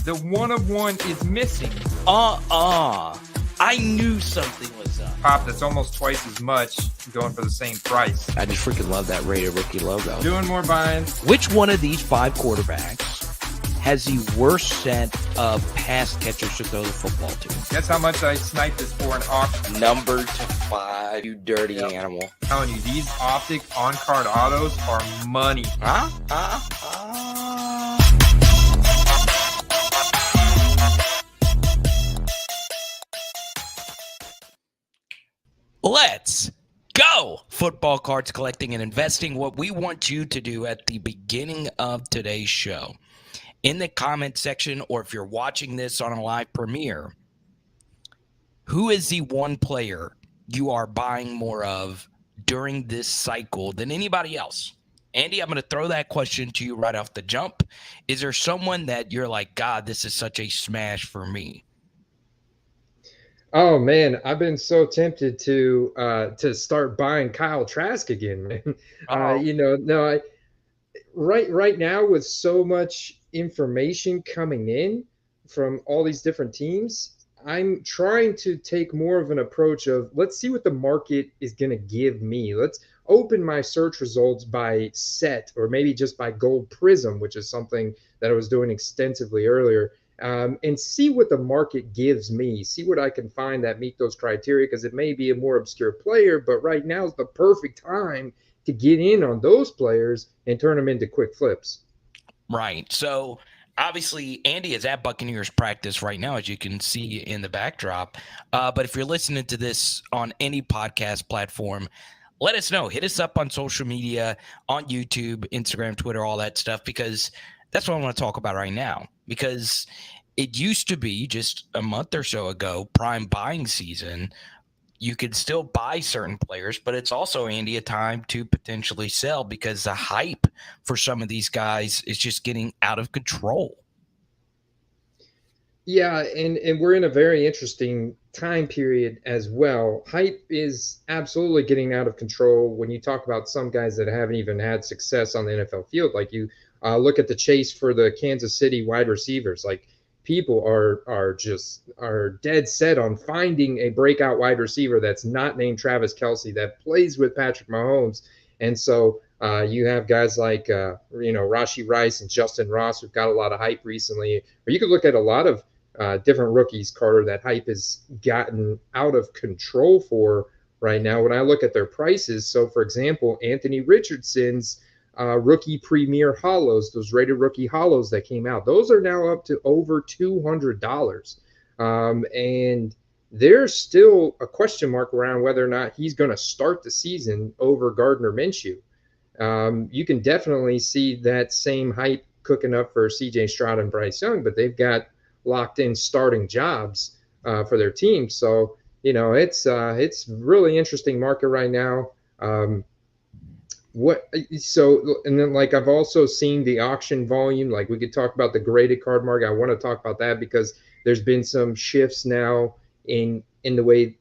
The one of one is missing. I knew something was up. Pop, that's almost twice as much going for the same price. I just freaking love that rated rookie logo. Doing more buying. Which one of these 5 quarterbacks has the worst set of pass catchers to throw the football to? Guess how much I sniped this for an auction? Number to 5, you dirty animal. I'm telling you, these optic on-card autos are money. Let's go! Football cards collecting and investing. What we want you to do at the beginning of today's show, in the comment section, or if you're watching this on a live premiere, who is the one player you are buying more of during this cycle than anybody else? Andy, I'm going to throw that question to you right off the jump. Is there someone that you're like, God, this is such a smash for me? Oh man, I've been so tempted to start buying Kyle Trask again, man. Right now with so much information coming in from all these different teams, I'm trying to take more of an approach of let's see what the market is going to give me. Let's open my search results by set or maybe just by gold prism, which is something that I was doing extensively earlier. And see what the market gives me, see what I can find that meet those criteria, because it may be a more obscure player, but right now is the perfect time to get in on those players and turn them into quick flips. Right. So obviously Andy is at Buccaneers practice right now, as you can see in the backdrop. But if you're listening to this on any podcast platform, let us know. Hit us up on social media, on YouTube, Instagram, Twitter, all that stuff, because that's what I want to talk about right now. Because it used to be just a month or so ago, prime buying season, you could still buy certain players, but it's also, Andy, a time to potentially sell because the hype for some of these guys is just getting out of control. Yeah, and we're in a very interesting time period as well. Hype is absolutely getting out of control when you talk about some guys that haven't even had success on the NFL field. Like you look at the chase for the Kansas City wide receivers. Like people are dead set on finding a breakout wide receiver that's not named Travis Kelce, that plays with Patrick Mahomes. And so you have guys like Rashee Rice and Justin Ross, who've got a lot of hype recently. Or you could look at a lot of different rookies, Carter, that hype has gotten out of control for right now when I look at their prices. So, for example, Anthony Richardson's rookie premier hollows, those rated rookie hollows that came out, those are now up to over $200. And there's still a question mark around whether or not he's going to start the season over Gardner Minshew. You can definitely see that same hype cooking up for CJ Stroud and Bryce Young, but they've got locked in starting jobs for their team. So, it's really interesting market right now. And then like I've also seen the auction volume, like we could talk about the graded card market. I want to talk about that because there's been some shifts now in the way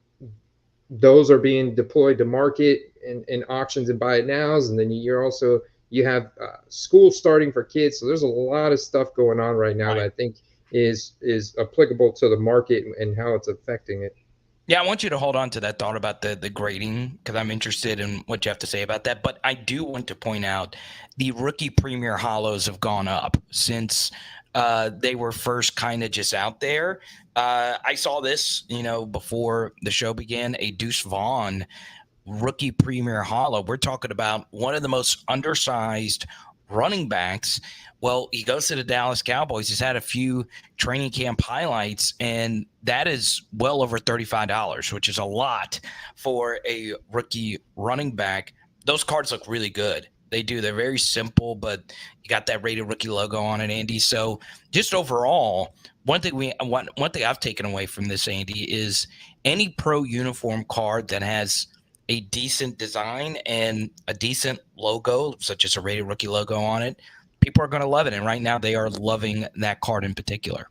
those are being deployed to market and auctions and buy it nows. And then you have school starting for kids. So there's a lot of stuff going on right now that I think is applicable to the market and how it's affecting it. Yeah, I want you to hold on to that thought about the grading because I'm interested in what you have to say about that. But I do want to point out the rookie premier hollows have gone up since they were first kind of just out there. I saw this, before the show began, a Deuce Vaughn rookie premier hollow. We're talking about one of the most undersized running backs. Well, he goes to the Dallas Cowboys. He's had a few training camp highlights, and that is well over $35, which is a lot for a rookie running back. Those cards look really good. They do. They're very simple, but you got that rated rookie logo on it, Andy. So just overall, one thing I've taken away from this, Andy, is any pro uniform card that has a decent design and a decent logo, such as a rated rookie logo on it, people are going to love it. And right now they are loving that card in particular.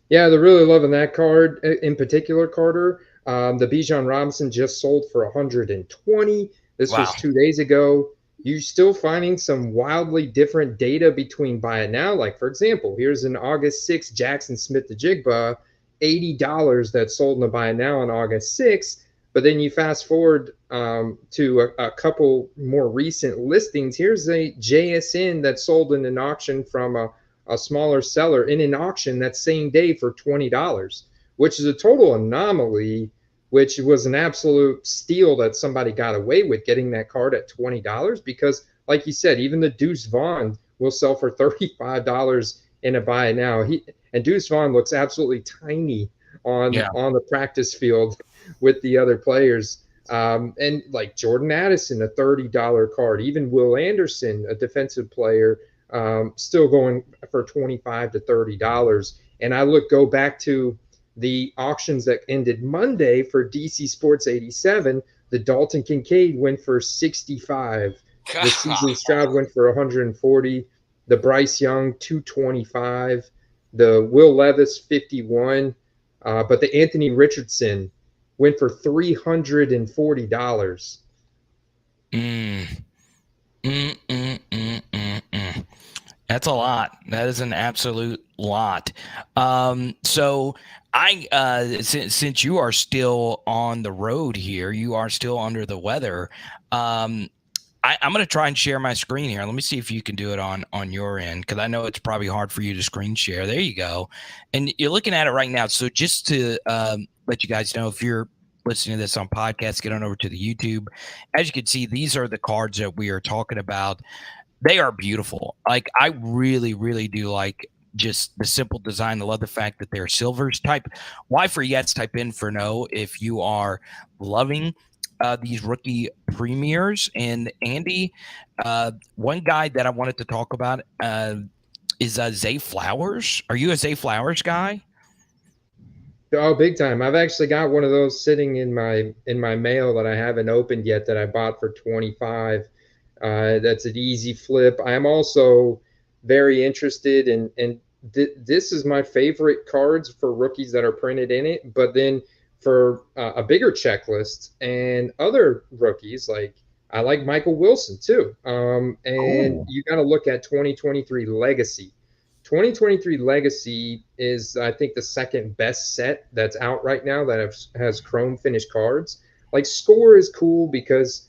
Yeah, they're really loving that card in particular, Carter. The Bijan Robinson just sold for $120. This was 2 days ago. you're still finding some wildly different data between buy it now. Like, for example, here's an August 6th Jackson Smith the Jigba, $80 that sold in the buy it now on August 6th. But then you fast forward to a couple more recent listings. Here's a JSN that sold in an auction from a smaller seller in an auction that same day for $20, which is a total anomaly, which was an absolute steal that somebody got away with getting that card at $20 because, like you said, even the Deuce Vaughn will sell for $35 in a buy now. And Deuce Vaughn looks absolutely tiny on the practice field with the other players. And like Jordan Addison, a $30 card. Even Will Anderson, a defensive player, still going for $25 to $30. And I go back to the auctions that ended Monday for DC Sports 87. The Dalton Kincaid went for 65. The CJ Stroud went for 140. The Bryce Young 225. The Will Levis 51. But the Anthony Richardson went for $340. That's a lot. That is an absolute lot. So since you are still on the road here, you are still under the weather. I'm going to try and share my screen here. Let me see if you can do it on your end, because I know it's probably hard for you to screen share. There you go. And you're looking at it right now. So just to let you guys know, if you're listening to this on podcast, get on over to the YouTube. As you can see, these are the cards that we are talking about. They are beautiful. Like, I really, really do like just the simple design. I love the fact that they're silvers. Type Y for yes, type in for no if you are loving these rookie premieres. And Andy, one guy that I wanted to talk about is Zay Flowers. Are you a Zay Flowers guy? Oh, big time. I've actually got one of those sitting in my mail that I haven't opened yet that I bought for 25. That's an easy flip. I'm also very interested in this is my favorite cards for rookies that are printed in it. But then for a bigger checklist and other rookies, like I like Michael Wilson too. And you got to look at 2023 Legacy. 2023 Legacy is, I think, the second best set that's out right now that has chrome finished cards. Like, Score is cool because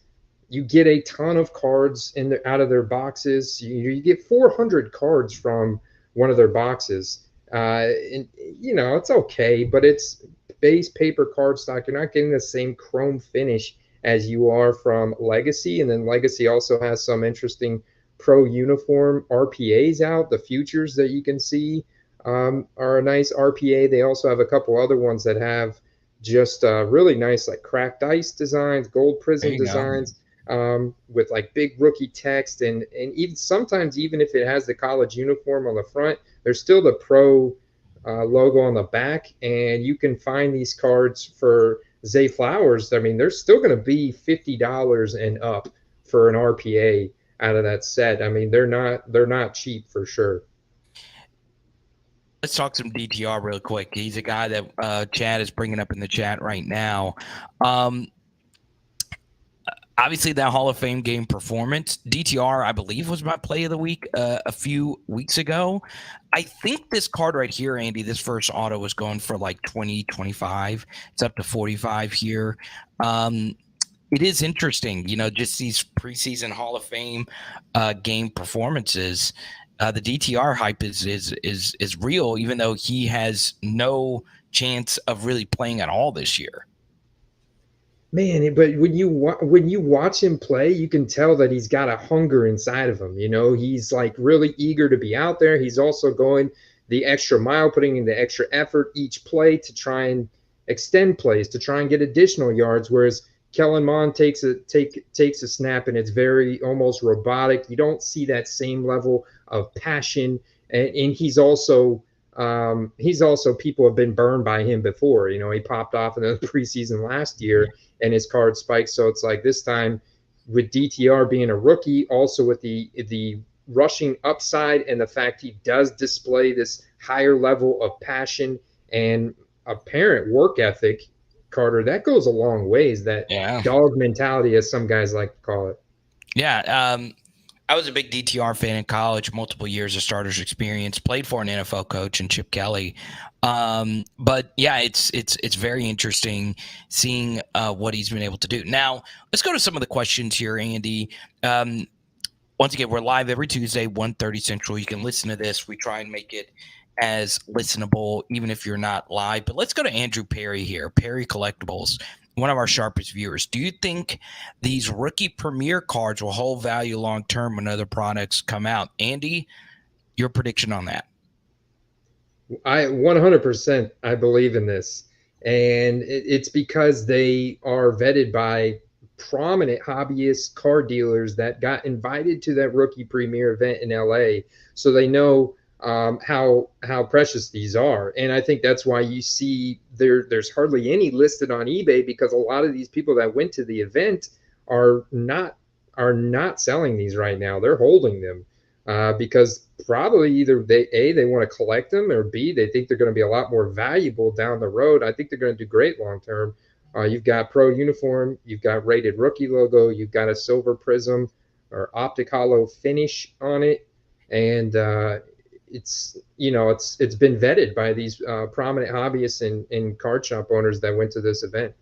you get a ton of cards out of their boxes. You get 400 cards from one of their boxes. And, it's okay, but it's base paper cardstock. You're not getting the same chrome finish as you are from Legacy. And then Legacy also has some interesting pro uniform RPAs out. The futures that you can see are a nice RPA. They also have a couple other ones that have just really nice, like cracked ice designs, gold prism designs. With like big rookie text, and even sometimes, even if it has the college uniform on the front, there's still the pro logo on the back, and you can find these cards for Zay Flowers. I mean, they're still going to be $50 and up for an RPA out of that set. I mean, they're not cheap for sure. Let's talk some DTR real quick. He's a guy that Chad is bringing up in the chat right now. Obviously, that Hall of Fame game performance, DTR, I believe, was my play of the week a few weeks ago. I think this card right here, Andy, this first auto was going for like 20, 25. It's up to 45 here. It is interesting, just these preseason Hall of Fame game performances. The DTR hype is real, even though he has no chance of really playing at all this year. Man, but when you watch him play, you can tell that he's got a hunger inside of him. He's like really eager to be out there. He's also going the extra mile, putting in the extra effort each play to try and extend plays, to try and get additional yards. Whereas Kellen Mond takes a snap and it's very almost robotic. You don't see that same level of passion, and he's also people have been burned by him before. He popped off in the preseason last year and his card spiked. So it's like this time with DTR being a rookie, also with the rushing upside and the fact he does display this higher level of passion and apparent work ethic, Carter, that goes a long ways. That dog mentality, as some guys like to call it. Yeah. I was a big DTR fan in college, multiple years of starters experience, played for an NFL coach and Chip Kelly. But yeah, it's very interesting seeing what he's been able to do. Now, let's go to some of the questions here, Andy. Once again, we're live every Tuesday, 1:30 Central. You can listen to this. We try and make it as listenable, even if you're not live. But let's go to Andrew Perry here, Perry Collectibles, one of our sharpest viewers. Do you think these rookie premier cards will hold value long term when other products come out? Andy, your prediction on that? I 100% I believe in this, and it's because they are vetted by prominent hobbyist card dealers that got invited to that rookie premiere event in LA, so they know how precious these are. And I think that's why you see there's hardly any listed on eBay, because a lot of these people that went to the event are not selling these right now. They're holding them because probably either they want to collect them, or B, they think they're going to be a lot more valuable down the road. I think they're going to do great long term. You've got pro uniform, you've got rated rookie logo, you've got a silver prism or optic hollow finish on it, and it's been vetted by these prominent hobbyists and card shop owners that went to this event.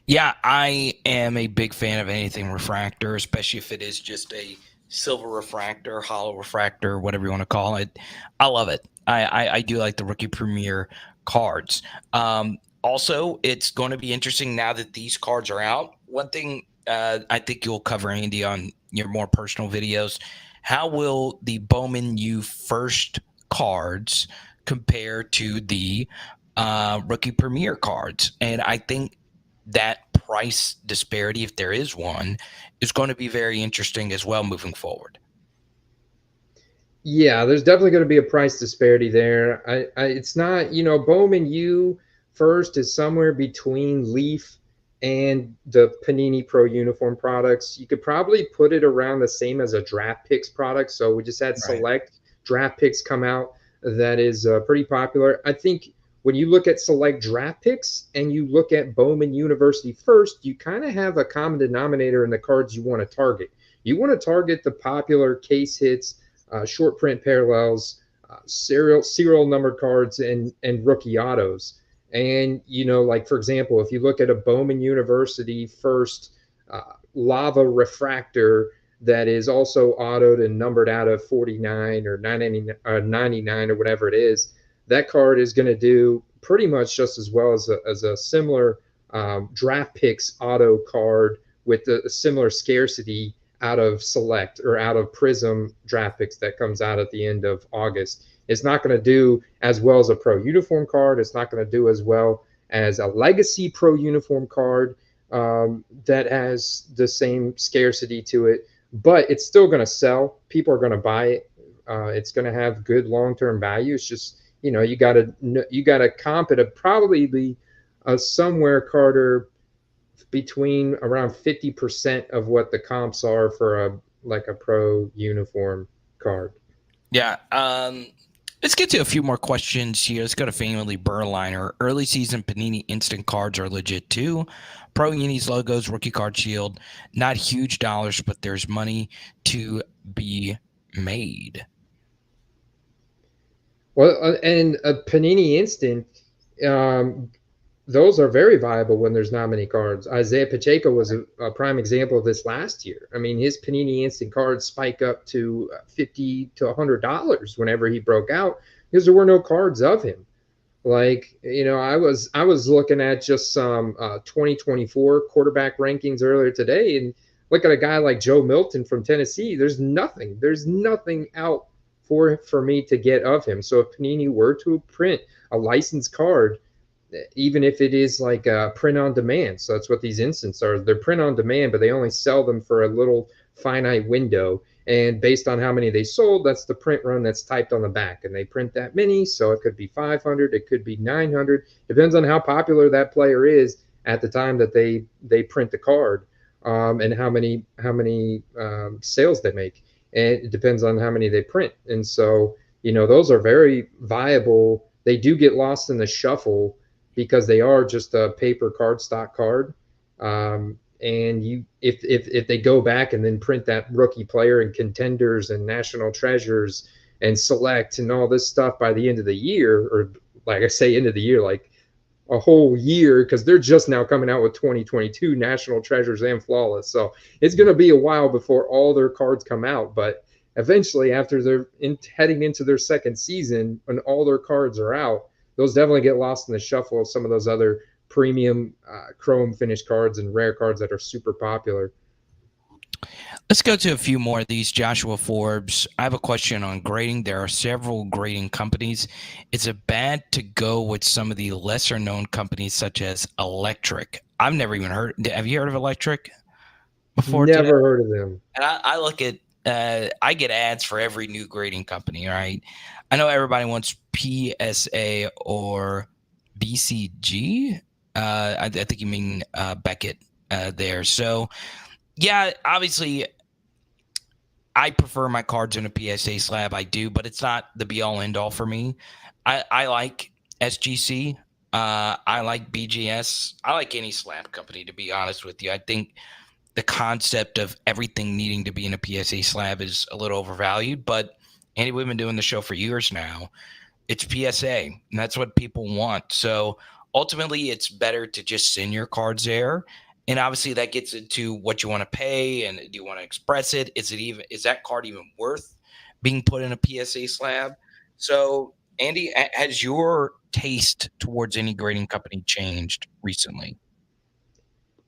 Yeah, I am a big fan of anything refractor, especially if it is just a silver refractor, hollow refractor, whatever you want to call it. I love it. I do like the rookie premier cards. Also, it's going to be interesting now that these cards are out. One thing I think you'll cover, Andy, on your more personal videos. How will the Bowman U first cards compare to the rookie premier cards? And I think that price disparity, if there is one, is going to be very interesting as well moving forward. Yeah, there's definitely going to be a price disparity there. It's not, Bowman U first is somewhere between Leaf and the Panini Pro Uniform products. You could probably put it around the same as a Draft Picks product. So we just had Select Draft Picks come out that is pretty popular. I think when you look at Select Draft Picks and you look at Bowman University first, you kind of have a common denominator in the cards you want to target. You want to target the popular case hits, short print parallels, serial numbered cards, and rookie autos. And like for example, if you look at a Bowman University first lava refractor that is also autoed and numbered out of 49 or 99 or whatever it is, that card is going to do pretty much just as well as a similar Draft Picks auto card with a similar scarcity out of Select or out of Prism Draft Picks that comes out at the end of August. It's not going to do as well as a Pro Uniform card. It's not going to do as well as a Legacy Pro Uniform card that has the same scarcity to it, but it's still going to sell. People are going to buy it. It's going to have good long-term value. It's just, you got to comp it at probably somewhere, Carter, between around 50% of what the comps are for a Pro Uniform card. Yeah. Let's get to a few more questions here. Let's go to Family Burliner. Early season Panini Instant cards are legit too. Pro Unis logos, rookie card shield, not huge dollars, but there's money to be made. Well, and a Panini Instant, those are very viable when there's not many cards. Isaiah Pacheco was a prime example of this last year. I mean, his Panini Instant cards spike up to $50 to $100 whenever he broke out, because there were no cards of him. Like, I was looking at just some 2024 quarterback rankings earlier today, and look at a guy like Joe Milton from Tennessee. There's nothing out for me to get of him. So if Panini were to print a licensed card, even if it is like a print on demand, so that's what these instants are. They're print on demand, but they only sell them for a little finite window. And based on how many they sold, that's the print run that's typed on the back. And they print that many, so it could be 500, it could be 900. Depends on how popular that player is at the time that they print the card, and how many sales they make. And it depends on how many they print. And so, those are very viable. They do get lost in the shuffle because they are just a paper cardstock card. And if they go back and then print that rookie player and contenders and national treasures and select and all this stuff by the end of the year, or like I say, end of the year, like a whole year, because they're just now coming out with 2022 national treasures and flawless. So it's going to be a while before all their cards come out. But eventually, after they're heading into their second season and all their cards are out, those definitely get lost in the shuffle of some of those other premium chrome finished cards and rare cards that are super popular. Let's go to a few more of these. Joshua Forbes, I have a question on grading. There are several grading companies. Is it bad to go with some of the lesser known companies such as Electric? I've never even heard. Have you heard of Electric before? Never today? heard of them. And I look at, I get ads for every new grading company, right? I know everybody wants PSA or BCG. I think you mean Beckett there. So, yeah, obviously, I prefer my cards in a PSA slab. I do, but it's not the be-all, end-all for me. I like SGC. I like BGS. I like any slab company, to be honest with you. I think the concept of everything needing to be in a PSA slab is a little overvalued, but Andy, we've been doing the show for years now. It's PSA, and that's what people want. So ultimately, it's better to just send your cards there. And obviously, that gets into what you want to pay, and do you want to express it? Is that card even worth being put in a PSA slab? So, Andy, has your taste towards any grading company changed recently?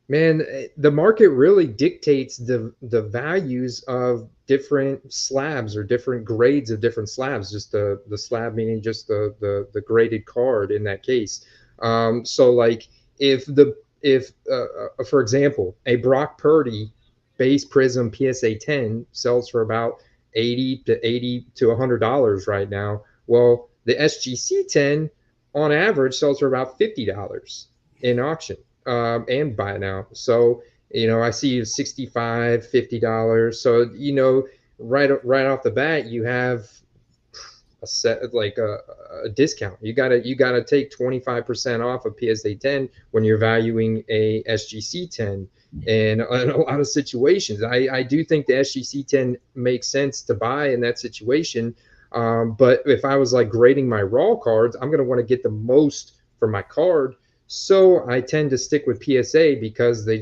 Man, the market really dictates the values of different slabs or different grades of different slabs. Just the slab meaning just the graded card in that case. So like if for example, a Brock Purdy base Prism PSA 10 sells for about $80 to $100 right now. Well, the SGC 10 on average sells for about $50 in auction. And buy now. So, I see $65, $50. So, right off the bat, you have a set like a discount. You gotta take 25% off of PSA 10 when you're valuing a SGC 10. And in a lot of situations, I do think the SGC 10 makes sense to buy in that situation. But if I was like grading my raw cards, I'm gonna want to get the most for my card. So I tend to stick with PSA because they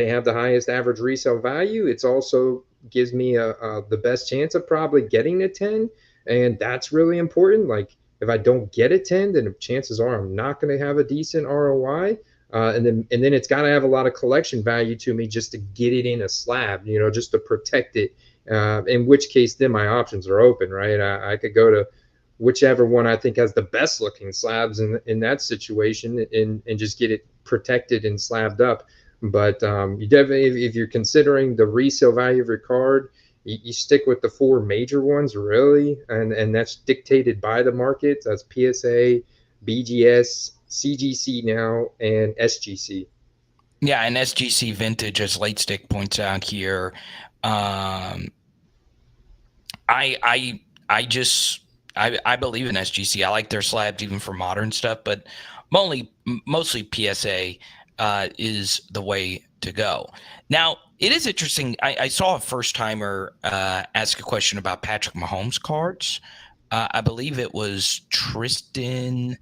have the highest average resale value. It's also gives me the best chance of probably getting a 10, and that's really important. Like if I don't get a 10, then chances are I'm not going to have a decent ROI. And then it's got to have a lot of collection value to me just to get it in a slab, just to protect it. In which case, then my options are open, right? I could go to whichever one I think has the best looking slabs in that situation and just get it protected and slabbed up. But you definitely, if you're considering the resale value of your card, you stick with the four major ones, really. And that's dictated by the market. That's PSA, BGS, CGC now, and SGC. Yeah, and SGC Vintage, as Late Stick points out here, I believe in SGC. I like their slabs even for modern stuff, but mostly PSA is the way to go. Now, it is interesting. I saw a first timer ask a question about Patrick Mahomes cards. I believe it was Tristan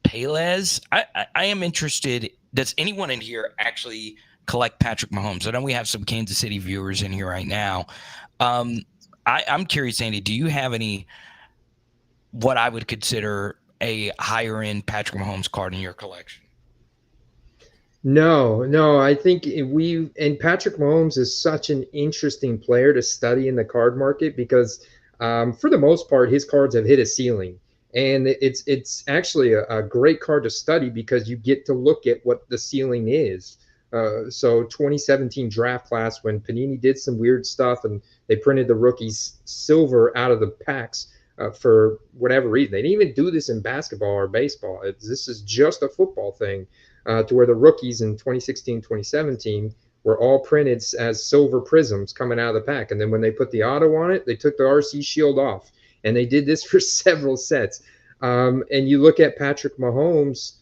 Pelez. I am interested. Does anyone in here actually collect Patrick Mahomes? I know we have some Kansas City viewers in here right now. I'm curious, Andy, do you have any what I would consider a higher end Patrick Mahomes card in your collection? No, I think Patrick Mahomes is such an interesting player to study in the card market because for the most part, his cards have hit a ceiling. And it's actually a great card to study because you get to look at what the ceiling is. So 2017 draft class, when Panini did some weird stuff and they printed the rookies silver out of the packs for whatever reason. They didn't even do this in basketball or baseball. This is just a football thing to where the rookies in 2016, 2017 were all printed as silver prisms coming out of the pack. And then when they put the auto on it, they took the RC shield off. And they did this for several sets. And you look at Patrick Mahomes,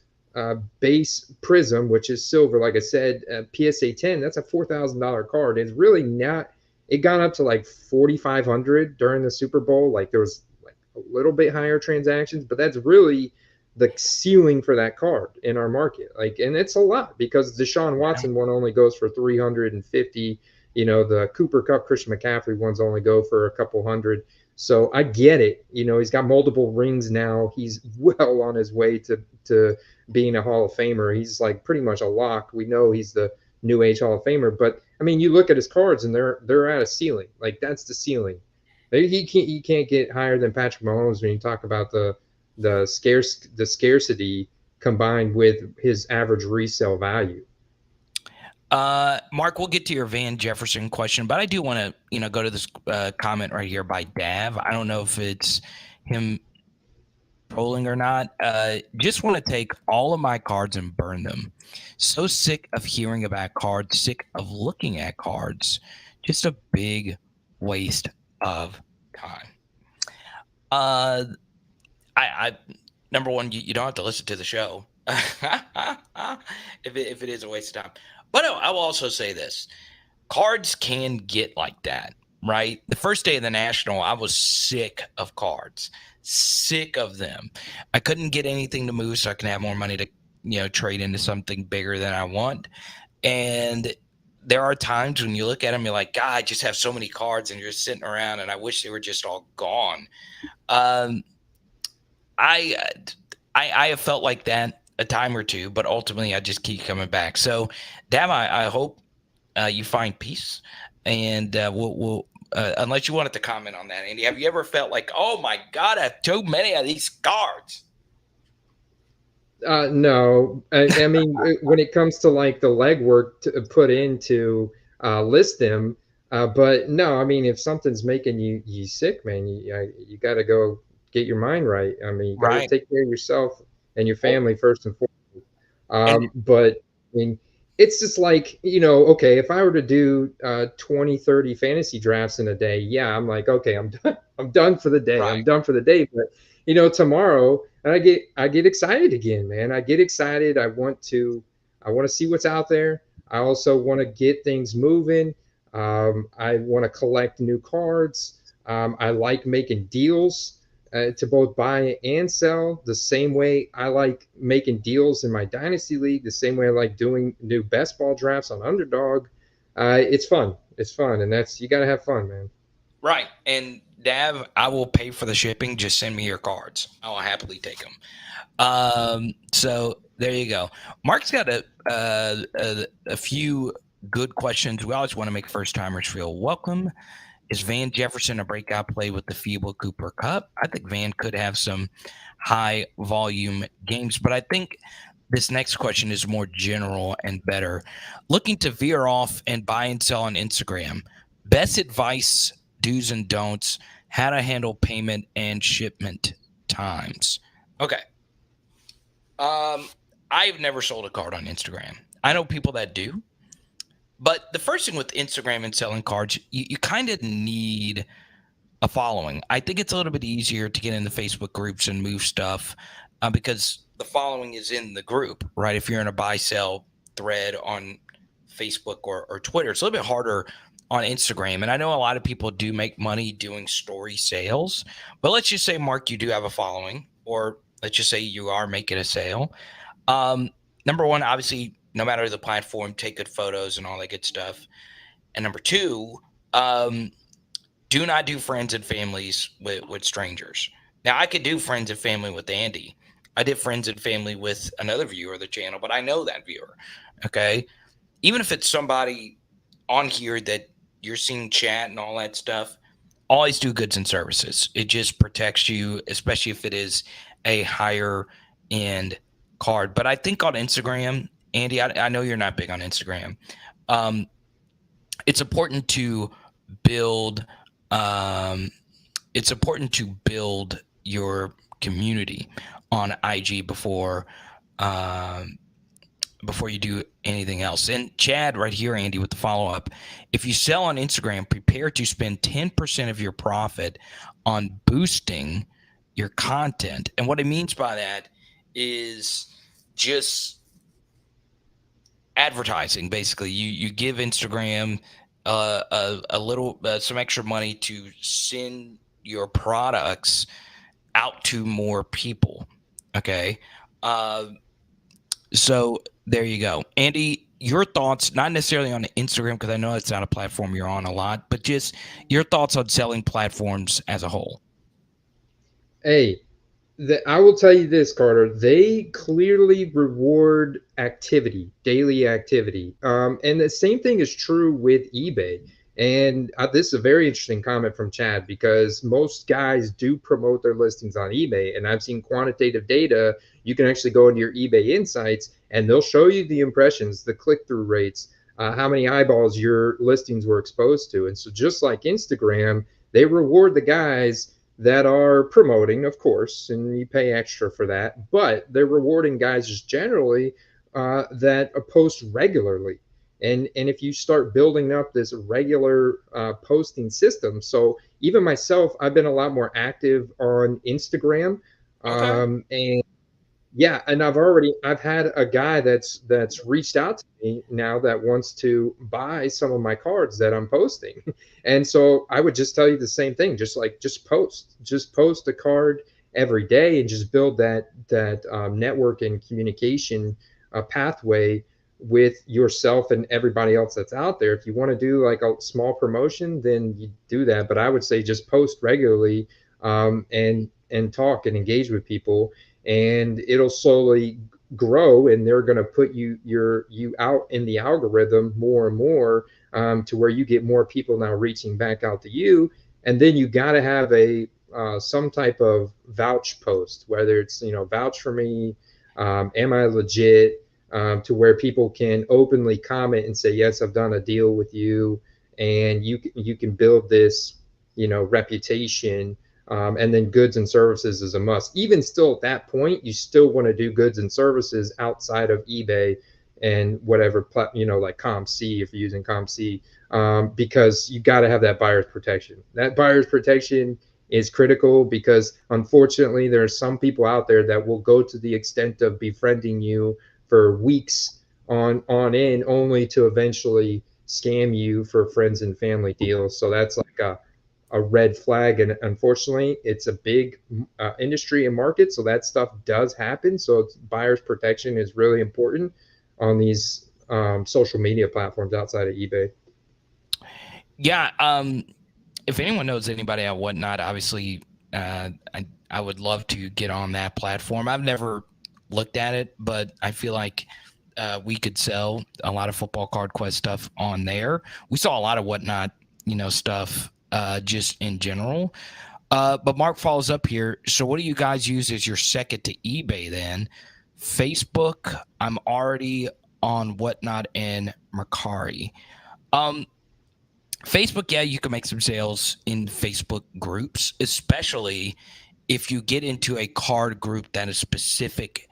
base Prism, which is silver, like I said, PSA 10, that's a $4,000 card. It's really not. It got up to like 4,500 during the Super Bowl. Like there was like a little bit higher transactions, but that's really the ceiling for that card in our market. Like, and it's a lot because Deshaun Watson one only goes for 350. You know, the Cooper Cup, Christian McCaffrey ones only go for a couple hundred. So I get it. You know, he's got multiple rings now. He's well on his way to being a Hall of Famer. He's like pretty much a lock. We know he's the new age Hall of Famer. But I mean, you look at his cards and they're at a ceiling. Like that's the ceiling. He can't get higher than Patrick Mahomes when you talk about the scarcity combined with his average resale value. Mark, we'll get to your Van Jefferson question, but I do want to, go to this comment right here by Dav. I don't know if it's him trolling or not. Just want to take all of my cards and burn them. So sick of hearing about cards, sick of looking at cards. Just a big waste of time. I number one, you don't have to listen to the show if it is a waste of time. But I will also say this. Cards can get like that, right? The first day of the National, I was sick of cards, sick of them. I couldn't get anything to move so I can have more money to, trade into something bigger than I want. And there are times when you look at them, you're like, God, I just have so many cards and you're just sitting around and I wish they were just all gone. I have felt like that a time or two, but ultimately I just keep coming back. So, Dam, I hope you find peace, and we'll unless you wanted to comment on that, Andy. Have you ever felt like, oh my God, I have too many of these cards? No, I mean when it comes to like the legwork to put in to list them, but no, I mean if something's making you sick, man, you got to go get your mind right. I mean, you got to take care of yourself and your family first and foremost. But I mean, it's just like, okay, if I were to do 20, 30 fantasy drafts in a day, yeah, I'm like, okay, I'm done. I'm done for the day. Right. I'm done for the day. But tomorrow, and I get excited again, man. I get excited. I want to see what's out there. I also want to get things moving. I want to collect new cards. I like making deals. To both buy and sell, the same way I like making deals in my Dynasty League, the same way I like doing new best ball drafts on Underdog. It's fun. It's fun. And you got to have fun, man. Right. And Dav, I will pay for the shipping. Just send me your cards. I'll happily take them. So there you go. Mark's got a few good questions. We always want to make first timers feel welcome. Is Van Jefferson a breakout play with the feeble Cooper Cup? I think Van could have some high volume games, but I think this next question is more general and better. Looking to veer off and buy and sell on Instagram. Best advice, do's and don'ts, how to handle payment and shipment times. Okay. I've never sold a card on Instagram. I know people that do. But the first thing with Instagram and selling cards, you kind of need a following. I think it's a little bit easier to get in the Facebook groups and move stuff because the following is in the group, right? If you're in a buy-sell thread on Facebook or Twitter, it's a little bit harder on Instagram. And I know a lot of people do make money doing story sales. But let's just say, Mark, you do have a following, or let's just say you are making a sale. Number one, obviously, no matter the platform, take good photos and all that good stuff. And number two, do not do friends and families with strangers. Now, I could do friends and family with Andy. I did friends and family with another viewer of the channel, but I know that viewer, okay? Even if it's somebody on here that you're seeing chat and all that stuff, always do goods and services. It just protects you, especially if it is a higher end card. But I think on Instagram, Andy, I know you're not big on Instagram. It's important to build. It's important to build your community on IG before you do anything else. And Chad, right here, Andy, with the follow up. If you sell on Instagram, prepare to spend 10% of your profit on boosting your content. And what it means by that is just advertising. Basically, you give Instagram a little some extra money to send your products out to more people. Okay. So there you go. Andy, your thoughts, not necessarily on Instagram, because I know it's not a platform you're on a lot, but just your thoughts on selling platforms as a whole. Hey, I will tell you this, Carter. They clearly reward activity, daily activity. And the same thing is true with eBay. And this is a very interesting comment from Chad, because most guys do promote their listings on eBay. And I've seen quantitative data. You can actually go into your eBay insights and they'll show you the impressions, the click-through rates, how many eyeballs your listings were exposed to. And so just like Instagram, they reward the guys that are promoting, of course, and you pay extra for that, but they're rewarding guys just generally that post regularly. And if you start building up this regular posting system, so even myself, I've been a lot more active on Instagram. And yeah, and I've had a guy that's reached out to me now that wants to buy some of my cards that I'm posting. And so I would just tell you the same thing, just post a card every day and just build that network and communication pathway with yourself and everybody else that's out there. If you want to do like a small promotion, then you do that. But I would say just post regularly, and talk and engage with people, and it'll slowly grow, and they're going to put you out in the algorithm more and more, to where you get more people now reaching back out to you. And then you got to have a some type of vouch post, whether it's vouch for me, am I legit, to where people can openly comment and say, yes, I've done a deal with you, and you can build this reputation. And then goods and services is a must. Even still at that point, you still want to do goods and services outside of eBay and whatever, like Comsy, if you're using Comsy, because you got to have that buyer's protection. That buyer's protection is critical, because unfortunately there are some people out there that will go to the extent of befriending you for weeks on end, only to eventually scam you for friends and family deals. So that's like a red flag, and unfortunately it's a big industry and market, so that stuff does happen. So buyer's protection is really important on these social media platforms outside of eBay. Yeah. If anyone knows anybody at Whatnot, obviously I would love to get on that platform. I've never looked at it, but I feel like we could sell a lot of football card quest stuff on there. We saw a lot of Whatnot stuff just in general. But Mark follows up here. So what do you guys use as your second to eBay then? Facebook, I'm already on Whatnot and Mercari. Facebook, yeah, you can make some sales in Facebook groups, especially if you get into a card group that is specific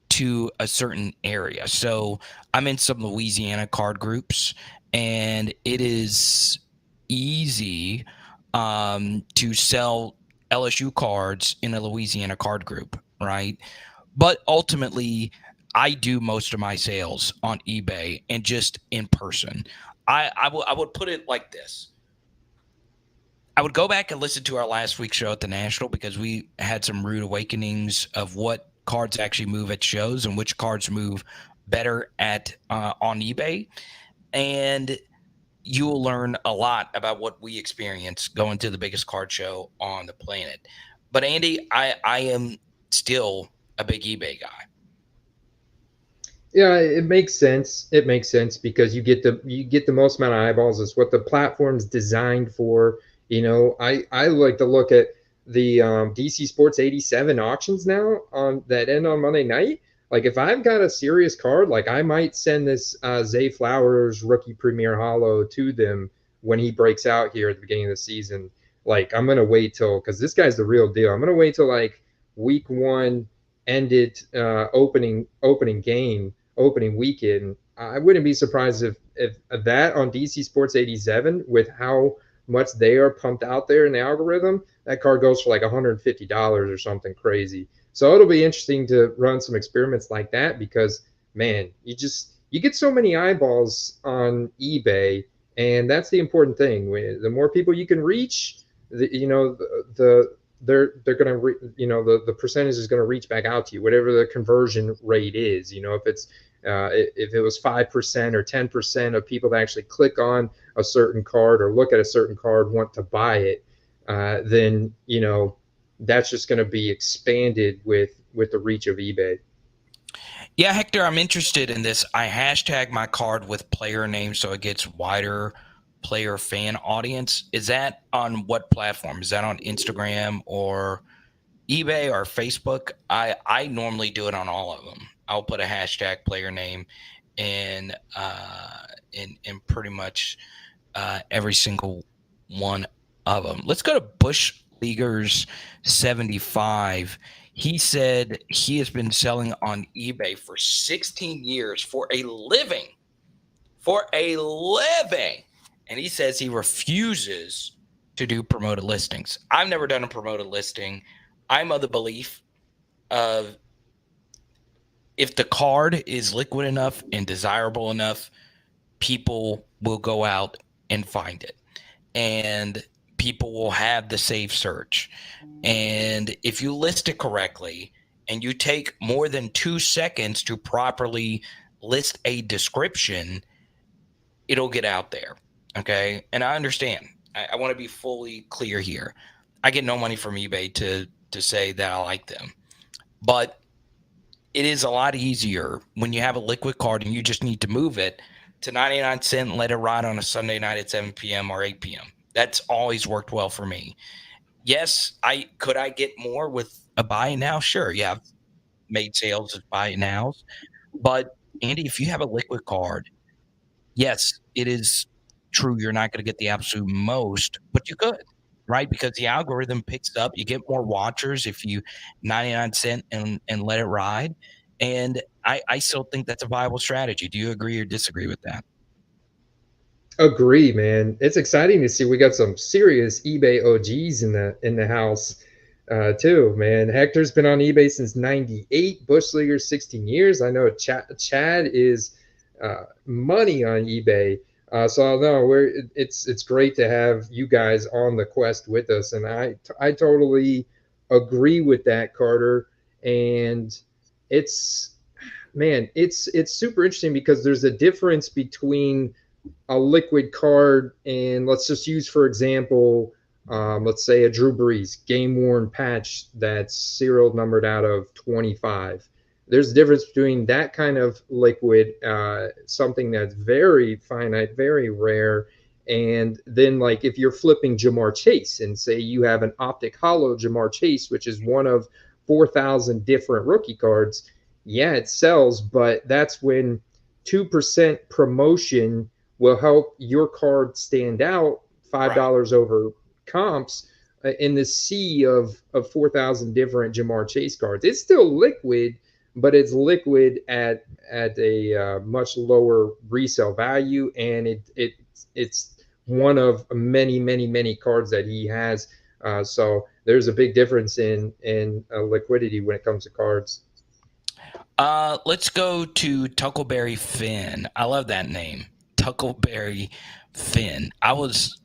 to a certain area. So I'm in some Louisiana card groups, and it is easy to sell LSU cards in a Louisiana card group, right? But ultimately, I do most of my sales on eBay and just in person. I would put it like this. I would go back and listen to our last week's show at the National, because we had some rude awakenings of what cards actually move at shows and which cards move better at on eBay. And you will learn a lot about what we experience going to the biggest card show on the planet. But Andy, I am still a big eBay guy. Yeah, it makes sense. It makes sense because you get the most amount of eyeballs. It's what the platform's designed for. I like to look at the DC Sports 87 auctions now on that end on Monday night. Like if I've got a serious card, like I might send this Zay Flowers rookie premier holo to them when he breaks out here at the beginning of the season. Like I'm gonna wait till, because this guy's the real deal. I'm gonna wait till like week one ended, opening weekend. I wouldn't be surprised if that on DC Sports 87, with how much they are pumped out there in the algorithm, that card goes for like $150 or something crazy. So it'll be interesting to run some experiments like that because, man, you get so many eyeballs on eBay, and that's the important thing. The more people you can reach, they're going to the percentage is going to reach back out to you, whatever the conversion rate is. If it's if it was 5% or 10% of people that actually click on a certain card or look at a certain card want to buy it, then that's just going to be expanded with the reach of eBay. Yeah, Hector, I'm interested in this. I hashtag my card with player name so it gets wider player fan audience. Is that on what platform? Is that on Instagram or eBay or Facebook? I normally do it on all of them. I'll put a hashtag player name in pretty much every single one of them. Let's go to Bush Leaguers 75. He said he has been selling on eBay for 16 years for a living. And he says he refuses to do promoted listings. I've never done a promoted listing. I'm of the belief of if the card is liquid enough and desirable enough, people will go out and find it. And people will have the safe search. And if you list it correctly and you take more than 2 seconds to properly list a description, it'll get out there. Okay. And I understand. I want to be fully clear here. I get no money from eBay to say that I like them. But it is a lot easier when you have a liquid card and you just need to move it to 99 cents and let it ride on a Sunday night at 7 p.m. or 8 p.m. That's always worked well for me. Yes, I get more with a buy it now? Sure, yeah. I've made sales of buy it nows. But Andy, if you have a liquid card, yes, it is true you're not going to get the absolute most, but you could, right? Because the algorithm picks up, you get more watchers if you 99 cent and let it ride. And I still think that's a viable strategy. Do you agree or disagree with that? Agree, man. It's exciting to see we got some serious eBay OGs in the house too, man. Hector's been on eBay since '98. Bush Leaguer 16 years. I know Chad is money on eBay. So no, it's great to have you guys on the quest with us, and I totally agree with that, Carter. And it's it's super interesting because there's a difference between a liquid card and let's just use for example, let's say a Drew Brees game worn patch that's serial numbered out of 25. There's a difference between that kind of liquid, something that's very finite, very rare, and then like if you're flipping Jamar Chase and say you have an optic hollow Jamar Chase, which is one of 4,000 different rookie cards. Yeah, it sells, but that's when 2% promotion will help your card stand out $5 over comps in the sea of 4,000 different Jamar Chase cards. It's still liquid, but it's liquid at a much lower resale value, and it's one of many cards that he has. So there's a big difference in liquidity when it comes to cards. Let's go to Tuckleberry Finn. I love that name, Tuckleberry Finn. I was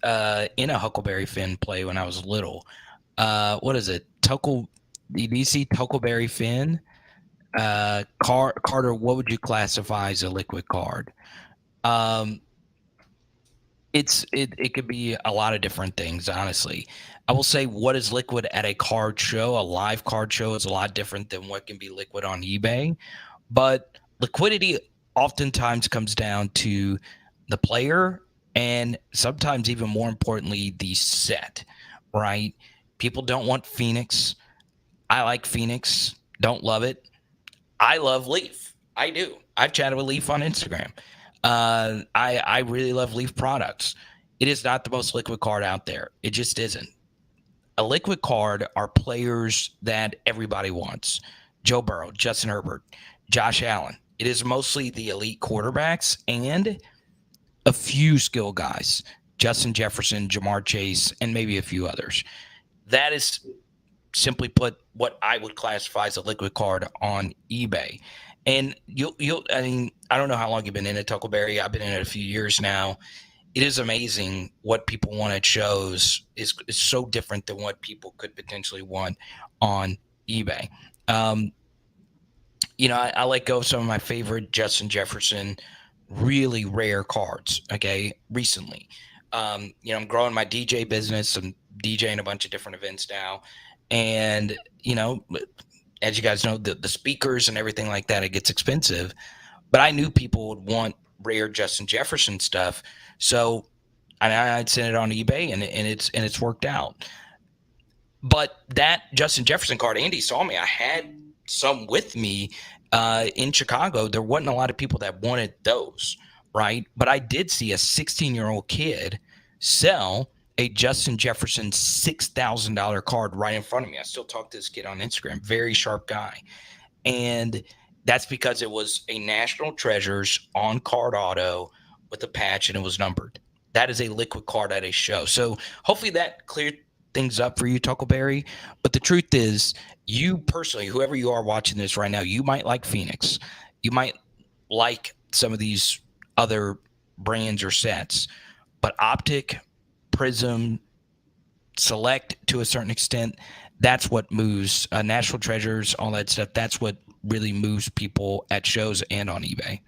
in a Huckleberry Finn play when I was little. What is it? Do you see Tuckleberry Finn? Carter, what would you classify as a liquid card? It could be a lot of different things, honestly. I will say what is liquid at a card show, a live card show, is a lot different than what can be liquid on eBay. But liquidity oftentimes comes down to the player and sometimes even more importantly, the set, right? People don't want Phoenix. I like Phoenix. Don't love it. I love Leaf. I do. I've chatted with Leaf on Instagram. I really love Leaf products. It is not the most liquid card out there. It just isn't. A liquid card are players that everybody wants. Joe Burrow, Justin Herbert, Josh Allen. It is mostly the elite quarterbacks and a few skill guys. Justin Jefferson, Jamar Chase, and maybe a few others. That is simply put what I would classify as a liquid card on eBay. And I mean, I don't know how long you've been in it, Tuckleberry. I've been in it a few years now. It is amazing what people want at shows is so different than what people could potentially want on eBay. I let go of some of my favorite Justin Jefferson, really rare cards, okay, recently. I'm growing my DJ business. I'm DJing a bunch of different events now. And, as you guys know, the speakers and everything like that, it gets expensive. But I knew people would want rare Justin Jefferson stuff. So I'd send it on eBay and it's worked out. But that Justin Jefferson card, Andy saw me. I had some with me in Chicago. There wasn't a lot of people that wanted those, right? But I did see a 16-year-old kid sell a Justin Jefferson $6,000 card right in front of me. I still talk to this kid on Instagram. Very sharp guy. And that's because it was a National Treasures on card auto with a patch and it was numbered. That is a liquid card at a show. So hopefully that cleared things up for you, Tuckleberry. But the truth is, you personally, whoever you are watching this right now, you might like Phoenix. You might like some of these other brands or sets. But Optic, Prism, Select to a certain extent, that's what moves National Treasures, all that stuff. That's what really moves people at shows and on eBay.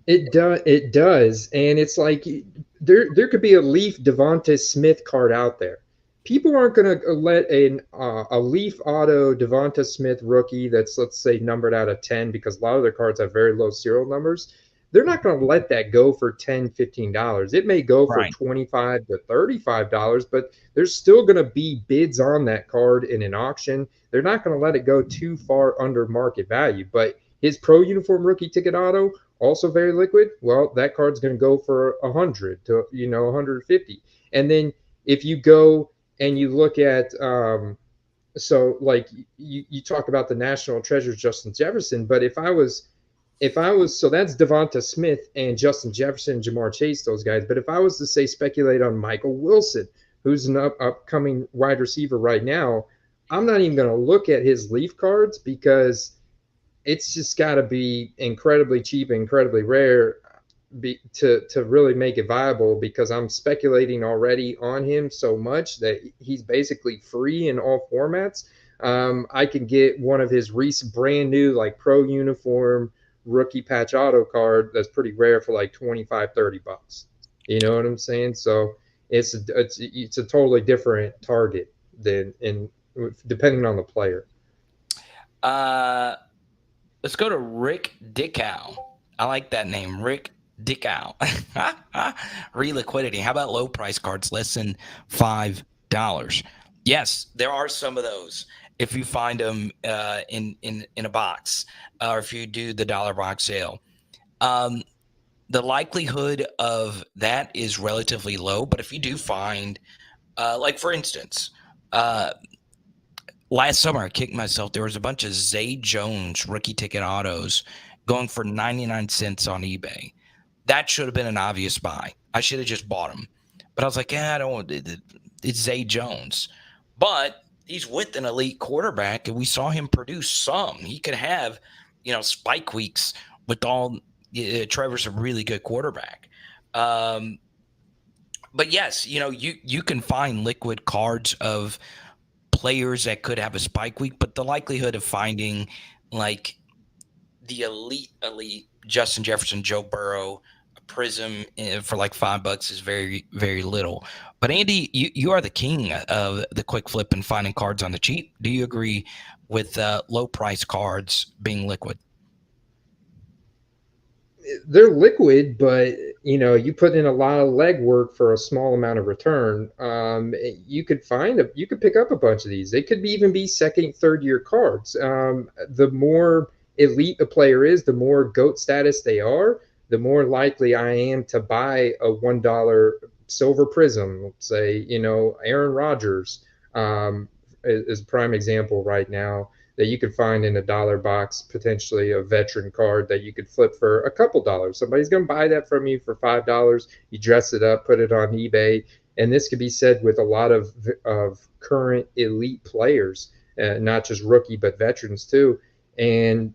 It does, and it's like there could be a Leaf Devonta Smith card out there. People aren't going to let a Leaf Auto Devonta Smith rookie that's, let's say, numbered out of 10, because a lot of their cards have very low serial numbers. They're not going to let that go for $10, $15. It may go for $25 to $35, but there's still going to be bids on that card in an auction. They're not going to let it go too far under market value. But his Pro Uniform rookie ticket auto, also very liquid, well, that card's going to go for 100 to 150. And then if you go and you look at so like you talk about the National Treasures Justin Jefferson, but if I was so that's Devonta Smith and Justin Jefferson, Jamar Chase, those guys. But if I was to say speculate on Michael Wilson, who's an upcoming wide receiver right now, I'm not even going to look at his Leaf cards, because it's just got to be incredibly cheap, incredibly rare to really make it viable, because I'm speculating already on him so much that he's basically free in all formats. I can get one of his recent brand new like Pro Uniform rookie patch auto card that's pretty rare for like $25-$30. You know what I'm saying? So it's a totally different target depending on the player. Let's go to Rick Dickow. I like that name, Rick Dickow. Liquidity. How about low price cards less than $5? Yes, there are some of those. If you find them in a box, or if you do the dollar box sale, the likelihood of that is relatively low. But if you do find, like for instance, last summer I kicked myself. There was a bunch of Zay Jones rookie ticket autos going for 99 cents on eBay. That should have been an obvious buy. I should have just bought them. But I was like, I don't want it. It's Zay Jones. But he's with an elite quarterback, and we saw him produce some. He could have, spike weeks with all. Trevor's a really good quarterback. But yes, you can find liquid cards of players that could have a spike week, but the likelihood of finding like the elite Justin Jefferson, Joe Burrow, a Prism for like $5 is very, very little. But Andy, you are the king of the quick flip and finding cards on the cheap. Do you agree with low price cards being liquid? They're liquid, but you put in a lot of legwork for a small amount of return. You could pick up a bunch of these. They could even be second, third year cards. The more elite a player is, the more GOAT status they are, the more likely I am to buy a $1 silver Prism. Let's say, Aaron Rodgers is a prime example right now that you could find in a dollar box, potentially a veteran card that you could flip for a couple dollars. Somebody's going to buy that from you for $5. You dress it up, put it on eBay, And this could be said with a lot of current elite players, not just rookie, but veterans too. And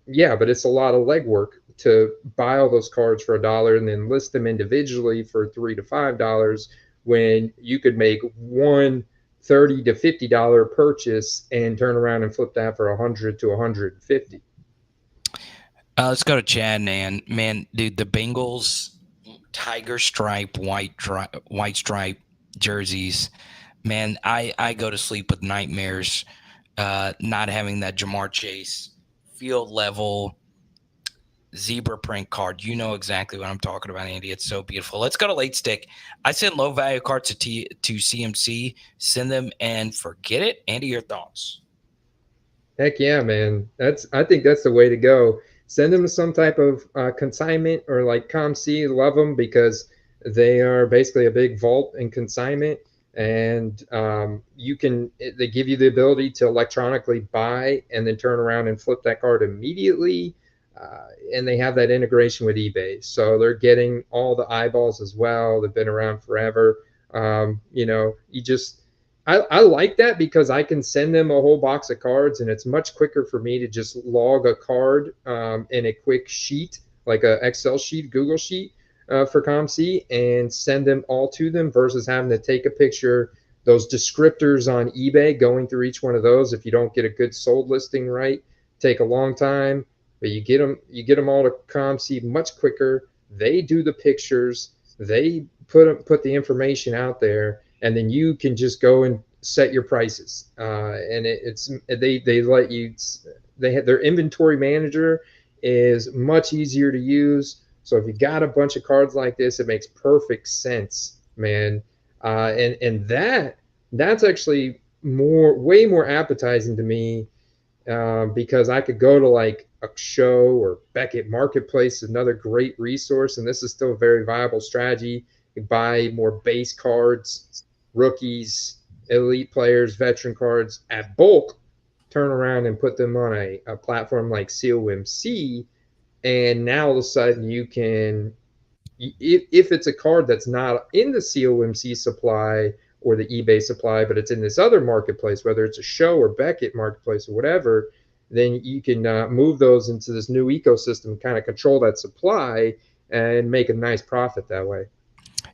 yeah, but it's a lot of legwork to buy all those cards for $1 and then list them individually for $3 to $5 when you could make one $30 to $50 purchase and turn around and flip that for $100 to $150. Let's go to Chad, man. Man, dude, the Bengals tiger stripe, white stripe jerseys. Man, I go to sleep with nightmares. Not having that Jamar Chase field level zebra print card. You know exactly what I'm talking about, Andy. It's so beautiful. Let's go to late stick. I send low value cards to CMC. Send them and forget it. Andy, your thoughts? Heck yeah, man. I think that's the way to go. Send them some type of consignment or like Comsy. Love them because they are basically a big vault and consignment. And they give you the ability to electronically buy and then turn around and flip that card immediately. And they have that integration with eBay. So they're getting all the eyeballs as well. They've been around forever. I like that because I can send them a whole box of cards, and it's much quicker for me to just log a card in a quick sheet, like a Excel sheet, Google sheet for ComC, and send them all to them versus having to take a picture. Those descriptors on eBay, going through each one of those, if you don't get a good sold listing right, take a long time. But you get them all to ComC much quicker. They do the pictures. They put the information out there, and then you can just go and set your prices. And they let you. They have their inventory manager is much easier to use. So if you got a bunch of cards like this, it makes perfect sense, man. And that's actually way more appetizing to me because I could go to like a show or Beckett Marketplace, another great resource, and this is still a very viable strategy. You buy more base cards, rookies, elite players, veteran cards at bulk, turn around and put them on a platform like COMC, and now all of a sudden you can, if it's a card that's not in the COMC supply or the eBay supply, but it's in this other marketplace, whether it's a show or Beckett Marketplace or whatever, then you can move those into this new ecosystem, kind of control that supply and make a nice profit that way.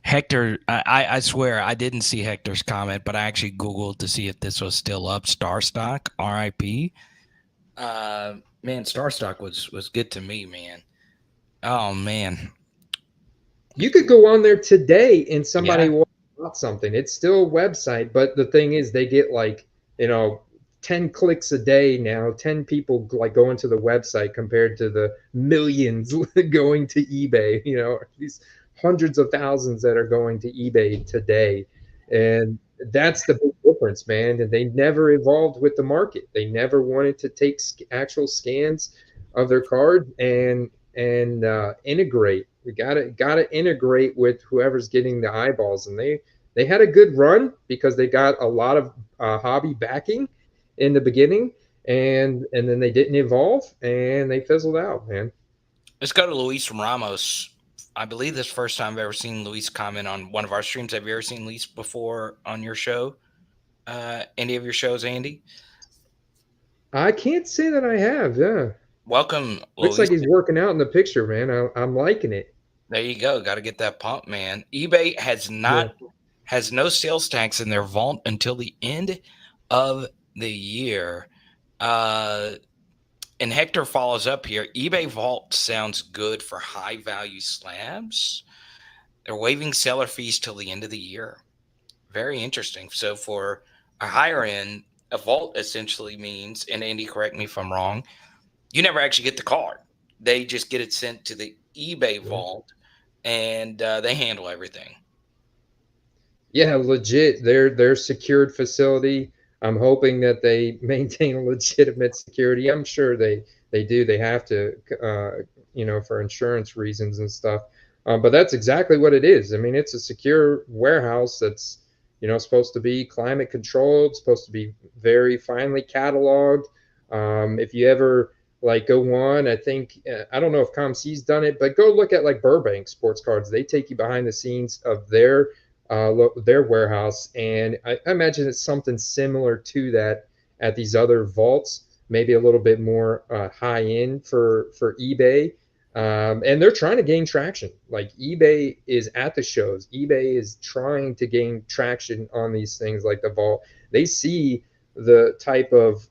Hector, I swear I didn't see Hector's comment, but I actually Googled to see if this was still up. Starstock, RIP. Man, Starstock was good to me, man. Oh, man. You could go on there today and somebody will bought something. It's still a website, but the thing is they get like, 10 clicks a day now, 10 people like going to the website compared to the millions going to eBay, these hundreds of thousands that are going to eBay today. And that's the big difference, man. And they never evolved with the market. They never wanted to take actual scans of their cards and integrate. We gotta integrate with whoever's getting the eyeballs. And they had a good run because they got a lot of hobby backing in the beginning, and then they didn't evolve and they fizzled out, man. Let's go to Luis Ramos. I believe this is the first time I've ever seen Luis comment on one of our streams. Have you ever seen Luis before on your show? Any of your shows, Andy? I can't say that I have. Yeah. Welcome, Looks like he's working out in the picture, man. I'm liking it. There you go. Got to get that pump, man. eBay has no sales tax in their vault until the end of the year. And Hector follows up here. eBay Vault sounds good for high value slabs. They're waiving seller fees till the end of the year. Very interesting. So for a higher end, a vault essentially means, and Andy, correct me if I'm wrong, you never actually get the card. They just get it sent to the eBay vault, and they handle everything. Yeah, legit. Their secured facility. I'm hoping that they maintain legitimate security. I'm sure they do. They have to, for insurance reasons and stuff. But that's exactly what it is. I mean, it's a secure warehouse that's, supposed to be climate controlled, supposed to be very finely cataloged. If you ever go on, I think, I don't know if ComC's done it, but go look at like Burbank sports cards. They take you behind the scenes of their their warehouse, and I imagine it's something similar to that at these other vaults, maybe a little bit more high end for eBay. And they're trying to gain traction. Like eBay is at the shows. eBay is trying to gain traction on these things like the vault. They see the type of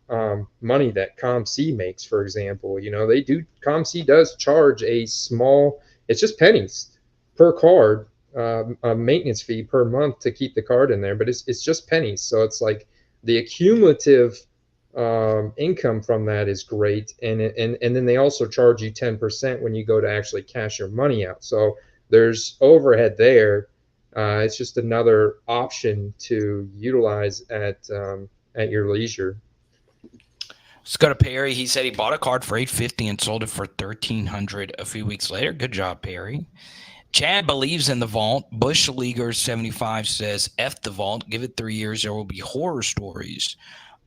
money that Comsy makes, for example. Comsy does charge a small, it's just pennies per card, a maintenance fee per month to keep the card in there, but it's just pennies. So it's like the accumulative income from that is great, and then they also charge you 10% when you go to actually cash your money out. So there's overhead there. It's just another option to utilize at your leisure. Let's go to Perry. He said he bought a card for $850 and sold it for $1,300 a few weeks later. Good job, Perry. Chad believes in the vault. Bush Leaguer 75 says, F the vault. Give it 3 years. There will be horror stories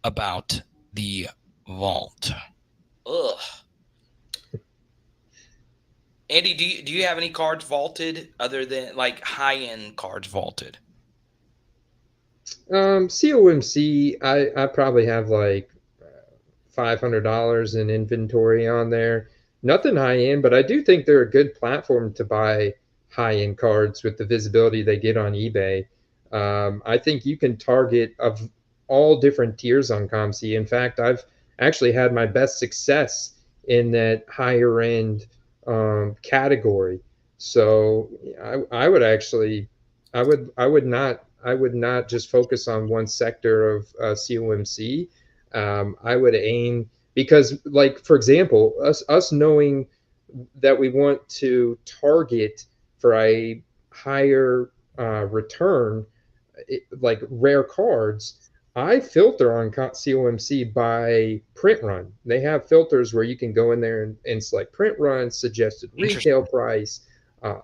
about the vault. Ugh. Andy, do you have any cards vaulted other than like high-end cards vaulted? COMC, I probably have like $500 in inventory on there. Nothing high end, but I do think they're a good platform to buy high end cards with the visibility they get on eBay. I think you can target of all different tiers on Comsy. In fact, I've actually had my best success in that higher end category. So I would actually, I would not just focus on one sector of COMC. I would aim, because, like, for example, us knowing that we want to target for a higher return, like rare cards. I filter on COMC by print run. They have filters where you can go in there and select print run, suggested retail price,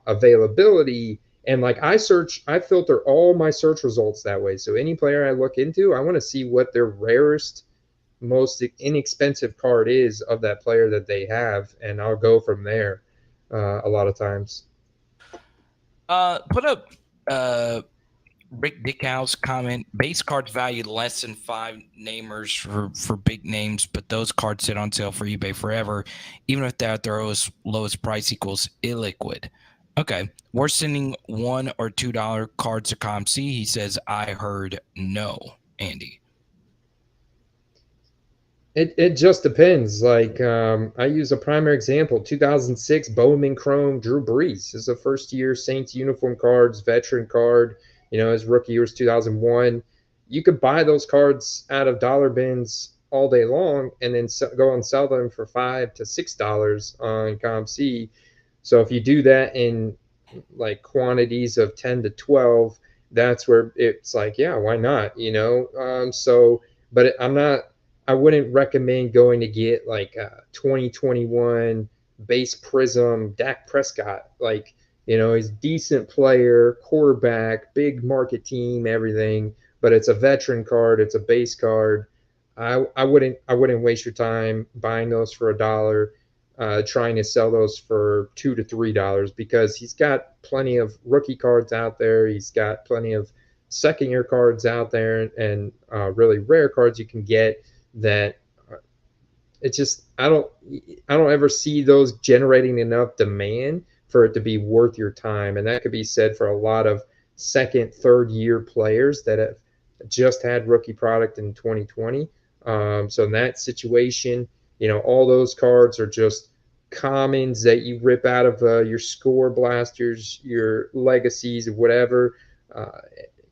availability, and like I filter all my search results that way. So any player I look into, I want to see what their rarest, most inexpensive card is of that player that they have, and I'll go from there a lot of times. Put up Rick Dickhouse comment. Base cards valued less than 5 namers for big names, but those cards sit on sale for eBay forever, even if they're at their lowest price equals illiquid. Okay, we're sending $1 or $2 cards to Comsy. He says, I heard no, Andy. It just depends. Like, I use a primary example. 2006 Bowman Chrome Drew Brees. This is a first-year Saints uniform cards, veteran card. His rookie year was 2001. You could buy those cards out of dollar bins all day long and then go and sell them for $5 to $6 on Comsy. So if you do that in like quantities of 10 to 12, that's where it's like, yeah, why not? But I wouldn't recommend going to get like a 2021 base prism Dak Prescott. Like, he's a decent player, quarterback, big market team, everything, but it's a veteran card, it's a base card. I wouldn't waste your time buying those for $1, trying to sell those for $2 to $3, because he's got plenty of rookie cards out there. He's got plenty of second year cards out there, and really rare cards you can get that it's just, I don't ever see those generating enough demand for it to be worth your time. And that could be said for a lot of second, third year players that have just had rookie product in 2020. So in that situation, all those cards are just commons that you rip out of your score blasters, your legacies, whatever,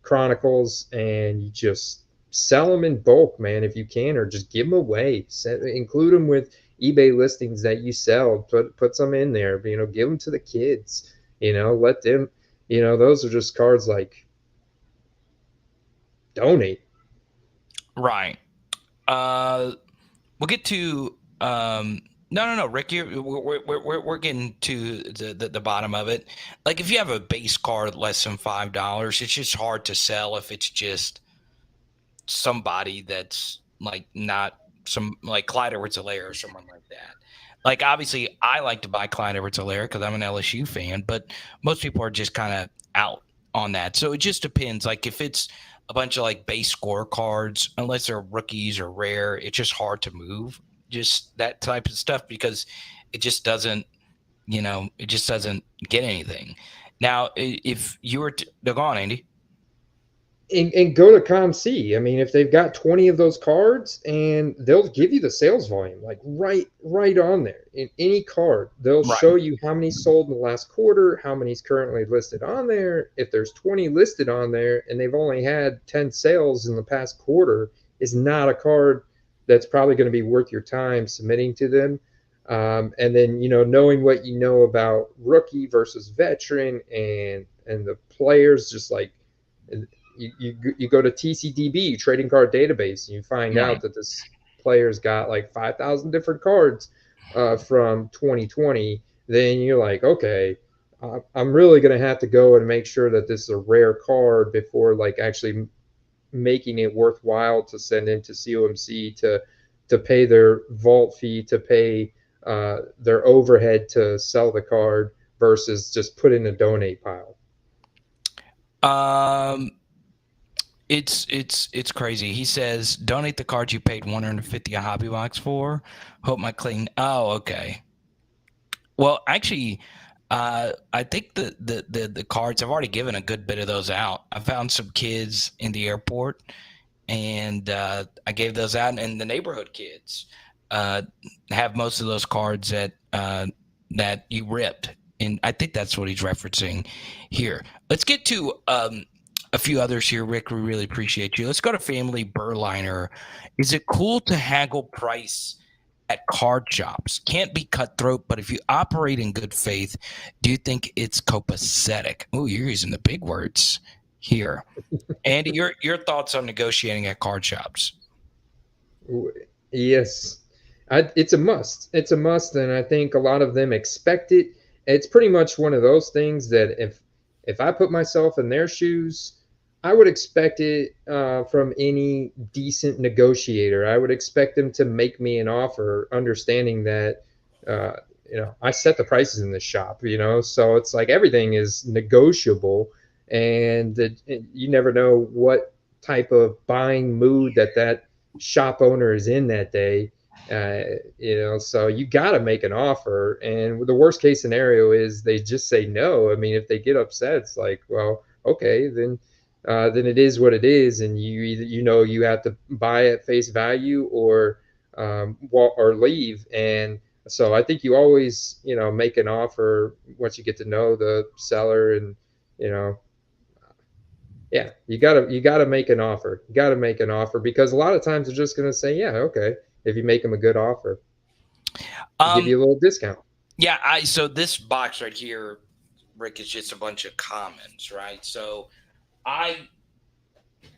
chronicles, and you just sell them in bulk, man, if you can, or just give them away. Include them with eBay listings that you sell. Put some in there, give them to the kids. Let them. Those are just cards like donate. Right. We'll get to no, Rick. We're getting to the bottom of it. Like, if you have a base card less than $5, it's just hard to sell if it's just somebody that's like not some like Clyde Edwards-Helaire or someone like that. Like, obviously I like to buy Clyde Edwards-Helaire because I'm an LSU fan, but most people are just kind of out on that. So it just depends. Like if it's a bunch of like base scorecards, unless they're rookies or rare, it's just hard to move. Just that type of stuff because it just doesn't, it just doesn't get anything. Now, if you were to go on, Andy. And go to Comsy. I mean, if they've got 20 of those cards, and they'll give you the sales volume, like right on there in any card. They'll Right. show you how many sold in the last quarter, how many's currently listed on there. If there's 20 listed on there and they've only had 10 sales in the past quarter, is not a card that's probably going to be worth your time submitting to them. And then knowing what you know about rookie versus veteran and the players, just like you go to TCDB, trading card database, and you find Right. out that this player's got like 5,000 different cards from 2020. Then you're like, okay, I'm really going to have to go and make sure that this is a rare card before like actually making it worthwhile to send into COMC to pay their vault fee, to pay their overhead to sell the card versus just put in a donate pile. It's crazy. He says donate the cards you paid $150 a hobby box for. Hope my clean. Oh, okay. Well, actually, I think the cards, I've already given a good bit of those out. I found some kids in the airport, and I gave those out, and the neighborhood kids have most of those cards that you ripped, and I think that's what he's referencing here. Let's get to a few others here, Rick. We really appreciate you. Let's go to Family Burliner. Is it cool to haggle price at card shops? Can't be cutthroat, but if you operate in good faith, do you think it's copacetic? Oh, you're using the big words here. Andy, your thoughts on negotiating at card shops? Yes, it's a must. It's a must, and I think a lot of them expect it. It's pretty much one of those things that if I put myself in their shoes, I would expect it from any decent negotiator. I would expect them to make me an offer, understanding that I set the prices in the shop. So it's like everything is negotiable, and you never know what type of buying mood that shop owner is in that day. So you got to make an offer, and the worst case scenario is they just say no. I mean, if they get upset, it's like, well, okay, then it is what it is, and you either you have to buy at face value or leave. And so I think you always make an offer once you get to know the seller, and yeah, you gotta make an offer. You gotta make an offer, because a lot of times they're just gonna say, yeah, okay, if you make them a good offer, give you a little discount. Yeah, so this box right here, Rick, is just a bunch of commons, right? So I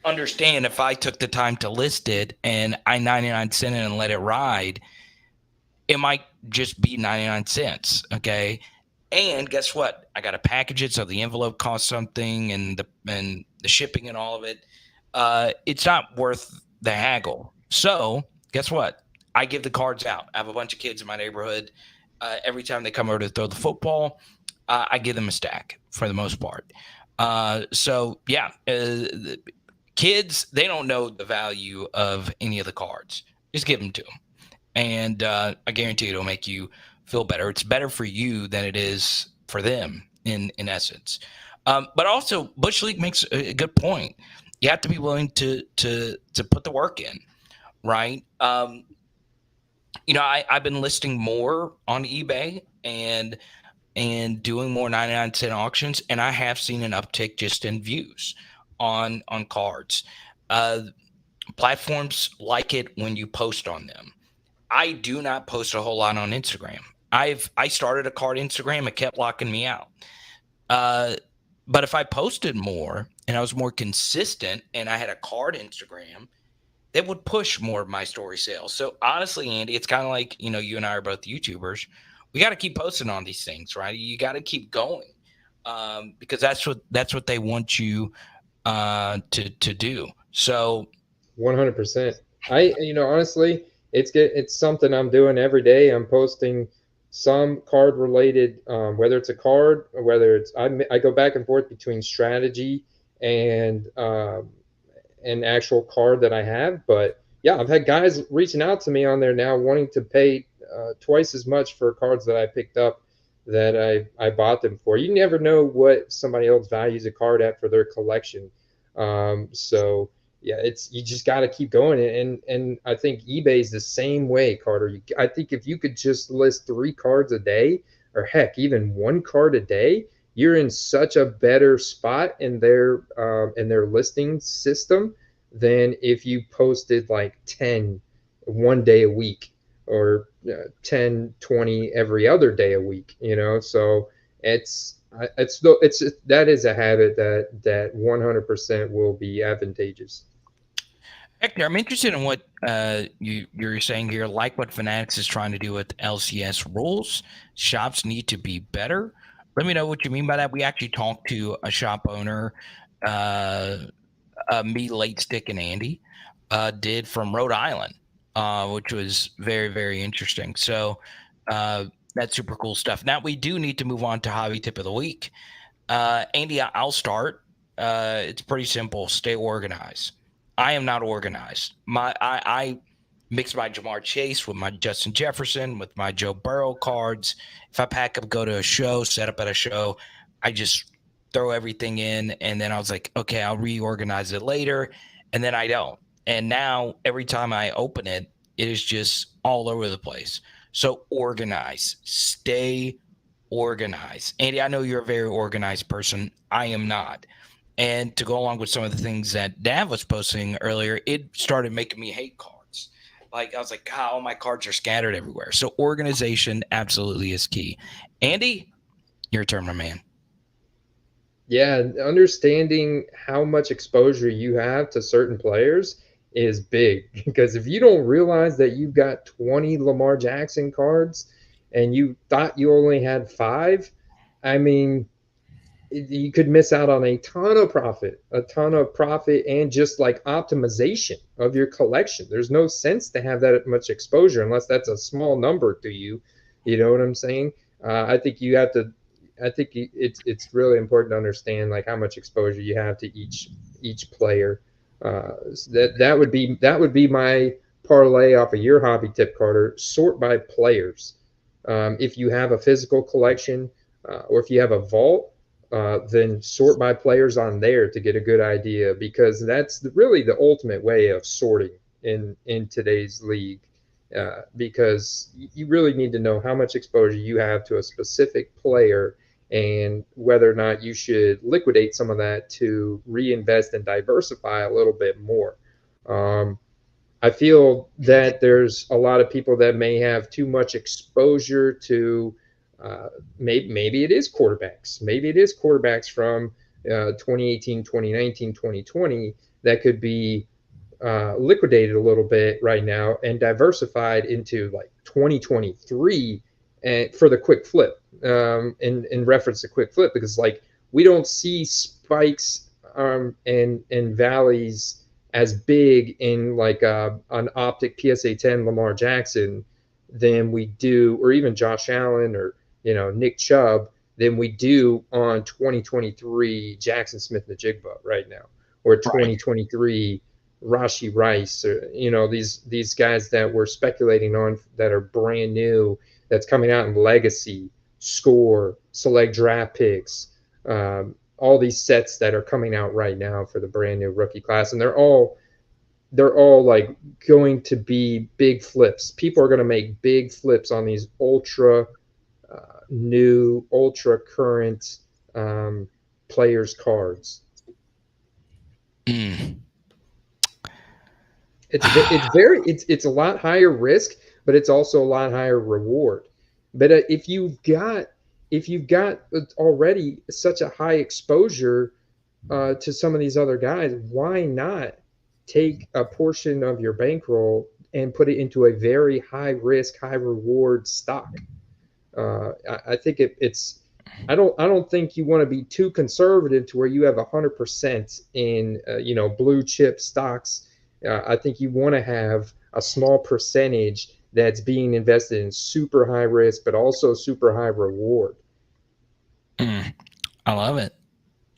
understand if I took the time to list it and I 99 cent it and let it ride, it might just be 99 cents. Okay. And guess what? I got to package it, so the envelope costs something, and the shipping and all of it. It's not worth the haggle. So guess what? I give the cards out. I have a bunch of kids in my neighborhood. Every time they come over to throw the football, I give them a stack for the most part. So yeah, kids, they don't know the value of any of the cards. Just give them to them, and I guarantee it'll make you feel better. It's better for you than it is for them in essence. But also, Bush League makes a good point. You have to be willing to put the work in, right? I've been listing more on eBay and doing more 99 cent auctions, and I have seen an uptick just in views on cards. Platforms like it when you post on them. I do not post a whole lot on Instagram. I started a card Instagram. It kept locking me out. But if I posted more and I was more consistent and I had a card Instagram, that would push more of my story sales. So honestly, Andy, it's kind of like, you and I are both YouTubers. We got to keep posting on these things, right? You got to keep going because that's what they want you to do. So 100%. Honestly, it's something I'm doing every day. I'm posting some card related, whether it's a card or whether it's I go back and forth between strategy and an actual card that I have. But yeah, I've had guys reaching out to me on there now wanting to pay twice as much for cards that I picked up that I bought them for. You never know what somebody else values a card at for their collection. So yeah, it's you just got to keep going, and I think eBay is the same way, Carter. I think if you could just list 3 cards a day, or heck, even 1 card a day, you're in such a better spot in their listing system than if you posted like 10 one day a week or 10, 20 every other day a week. So it's that is a habit that 100% will be advantageous. Hector, I'm interested in what you're saying here. Like what Fanatics is trying to do with LCS rules, shops need to be better. Let me know what you mean by that. We actually talked to a shop owner, me, Late Stick, and Andy did from Rhode Island, which was very, very interesting. So that's super cool stuff. Now we do need to move on to hobby tip of the week. Andy, I'll start. It's pretty simple. Stay organized. I am not organized. I mix my Jamar Chase with my Justin Jefferson, with my Joe Burrow cards. If I pack up, go to a show, set up at a show, I just throw everything in. And then I was like, okay, I'll reorganize it later. And then I don't. And now every time I open it, it is just all over the place. So organize. Stay organized. Andy, I know you're a very organized person. I am not. And to go along with some of the things that Dav was posting earlier, it started making me hate cards. Like, I was like, God, all my cards are scattered everywhere. So organization absolutely is key. Andy, your turn, my man. Yeah, understanding how much exposure you have to certain players is big, because if you don't realize that you've got 20 Lamar Jackson cards and you thought you only had 5, I mean, you could miss out on a ton of profit, and just like optimization of your collection. There's no sense to have that much exposure unless that's a small number to you. You know what I'm saying? I think you have to. I think it's really important to understand like how much exposure you have to each player. So that would be my parlay off of your hobby tip, Carter. Sort by players. If you have a physical collection, or if you have a vault, then sort by players on there to get a good idea, because that's really the ultimate way of sorting in today's league, because you really need to know how much exposure you have to a specific player and whether or not you should liquidate some of that to reinvest and diversify a little bit more. I feel that there's a lot of people that may have too much exposure to maybe it is quarterbacks. Maybe it is quarterbacks from 2018, 2019, 2020 that could be liquidated a little bit right now and diversified into like 2023 and for the quick flip, in reference to quick flip, because like we don't see spikes and valleys as big in like an optic PSA 10 Lamar Jackson than we do, or even Josh Allen or Nick Chubb, than we do on 2023 Jackson Smith-Njigba right now, or 2023 Rashee Rice, or these guys that we're speculating on that are brand new, that's coming out in Legacy, Score, Select Draft Picks, all these sets that are coming out right now for the brand new rookie class, and they're all like going to be big flips. People are going to make big flips on these ultra new, ultra current players cards. It's a lot higher risk, but it's also a lot higher reward. But if you've got already such a high exposure to some of these other guys, why not take a portion of your bankroll and put it into a very high risk, high reward stock? I think it's. I don't think you want to be too conservative to where you have 100% in blue chip stocks. I think you want to have a small percentage that's being invested in super high risk, but also super high reward. I love it.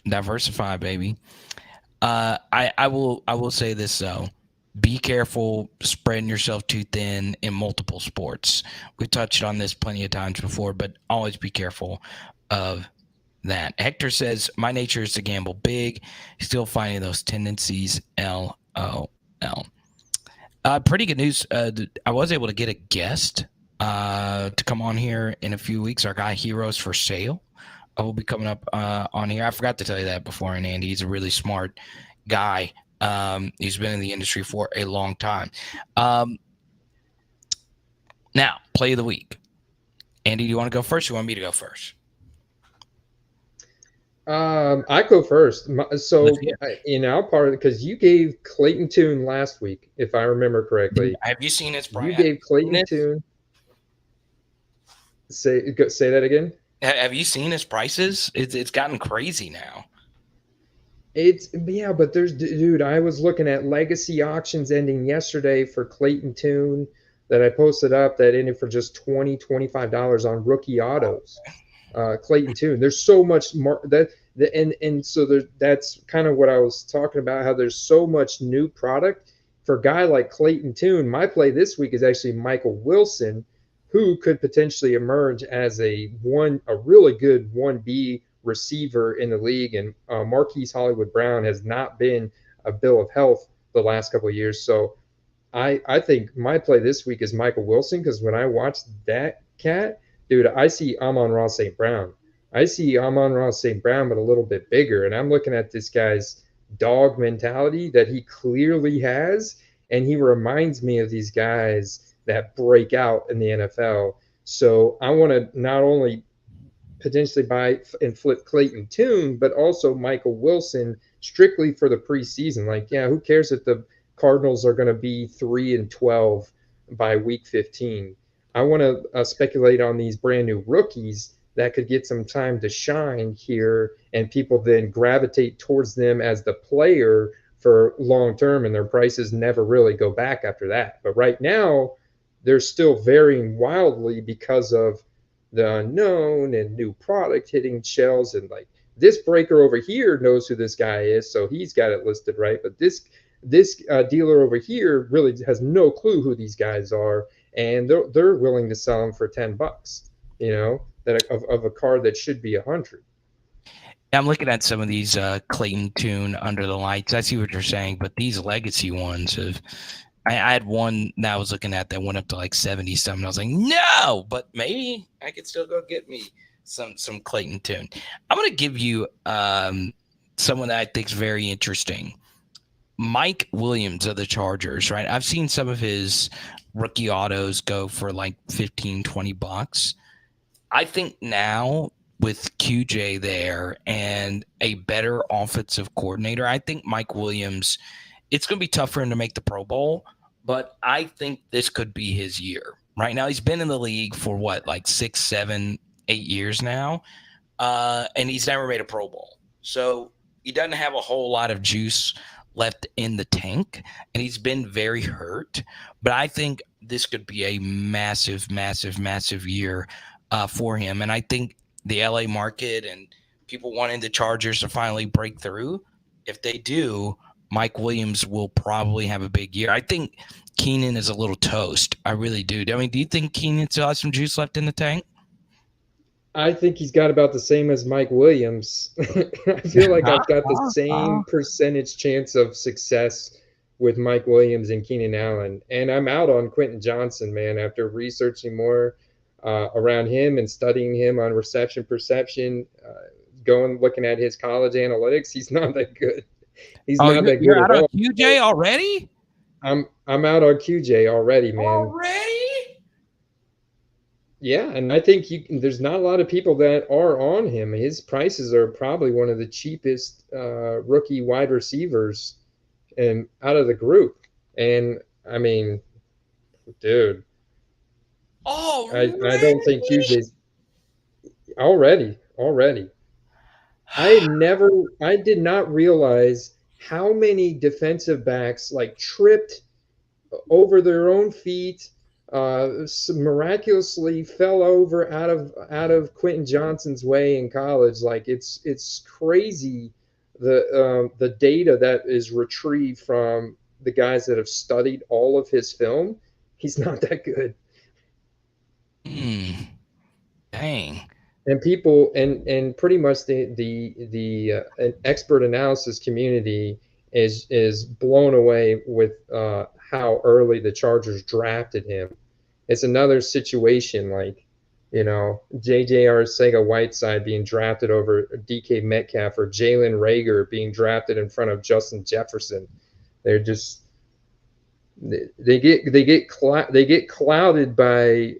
Diversify, baby. I will say this though. Be careful spreading yourself too thin in multiple sports. We've touched on this plenty of times before, but always be careful of that. Hector says, my nature is to gamble big, still finding those tendencies. LOL. Pretty good news. I was able to get a guest to come on here in a few weeks. Our guy Heroes for Sale will be coming up on here. I forgot to tell you that before, and Andy, he's a really smart guy. He's been in the industry for a long time. Now, play of the week. Andy, do you want to go first? Or you want me to go first? I go first. So in our part, because you gave Clayton Tune last week, if I remember correctly. Have you seen his Bryant? You gave Clayton Tune. Say that again. Have you seen his prices? It's gotten crazy now. But dude, I was looking at legacy auctions ending yesterday for Clayton Tune that I posted up that ended for just $25 on rookie autos. Clayton Tune. There's so much more that's kind of what I was talking about, how there's so much new product for a guy like Clayton Tune. My play this week is actually Michael Wilson, who could potentially emerge as a really good 1B receiver in the league. And Marquise Hollywood Brown has not been a bill of health the last couple of years. So I think my play this week is Michael Wilson, because when I watch that cat, dude, I see Amon-Ra St. Brown. I see Amon-Ra St. Brown, but a little bit bigger. And I'm looking at this guy's dog mentality that he clearly has. And he reminds me of these guys that break out in the NFL. So I want to not only potentially buy and flip Clayton Tune, but also Michael Wilson strictly for the preseason. Like, yeah, who cares if the Cardinals are going to be 3-12 by week 15? I want to speculate on these brand new rookies that could get some time to shine here, and people then gravitate towards them as the player for long term, and their prices never really go back after that. But right now, they're still varying wildly because of the unknown and new product hitting shelves. And like this breaker over here knows who this guy is, so he's got it listed right. But this dealer over here really has no clue who these guys are, and they're willing to sell them for $10. You know, that of a card that should be $100. I'm looking at some of these Clayton Tune under the lights. I see what you're saying, but these legacy ones have. I had one that I was looking at that went up to like 70 something. I was like, no, but maybe I could still go get me some Clayton Tune. I'm going to give you someone that I think is very interesting. Mike Williams of the Chargers, right? I've seen some of his rookie autos go for like $15-20. I think now with QJ there and a better offensive coordinator, I think Mike Williams, it's going to be tough for him to make the Pro Bowl, but I think this could be his year. Right now, he's been in the league for what, like 6, 7, 8 years now, and he's never made a Pro Bowl. So he doesn't have a whole lot of juice left in the tank, and he's been very hurt. But I think this could be a massive, massive, massive year for him. And I think the LA market and people wanting the Chargers to finally break through, if they do, Mike Williams will probably have a big year. I think Keenan is a little toast. I really do. I mean, do you think Keenan still has some juice left in the tank? I think he's got about the same as Mike Williams. I feel like I've got the same percentage chance of success with Mike Williams and Keenan Allen. And I'm out on Quentin Johnson, man, after researching more around him and studying him on reception perception, looking at his college analytics. He's not that good. He's not that good. You're out on QJ already? I'm out on QJ already, man. Already? Yeah, and I think there's not a lot of people that are on him. His prices are probably one of the cheapest rookie wide receivers out of the group. And I mean, dude, I don't think QJ's already. I did not realize how many defensive backs like tripped over their own feet miraculously fell over out of Quentin Johnston's way in college. Like it's crazy the data that is retrieved from the guys that have studied all of his film. He's not that good. Dang. And people and pretty much the expert analysis community is blown away with how early the Chargers drafted him. It's another situation like, J.J. Arcega-Whiteside being drafted over DK Metcalf or Jalen Reagor being drafted in front of Justin Jefferson. They're just they get clouded by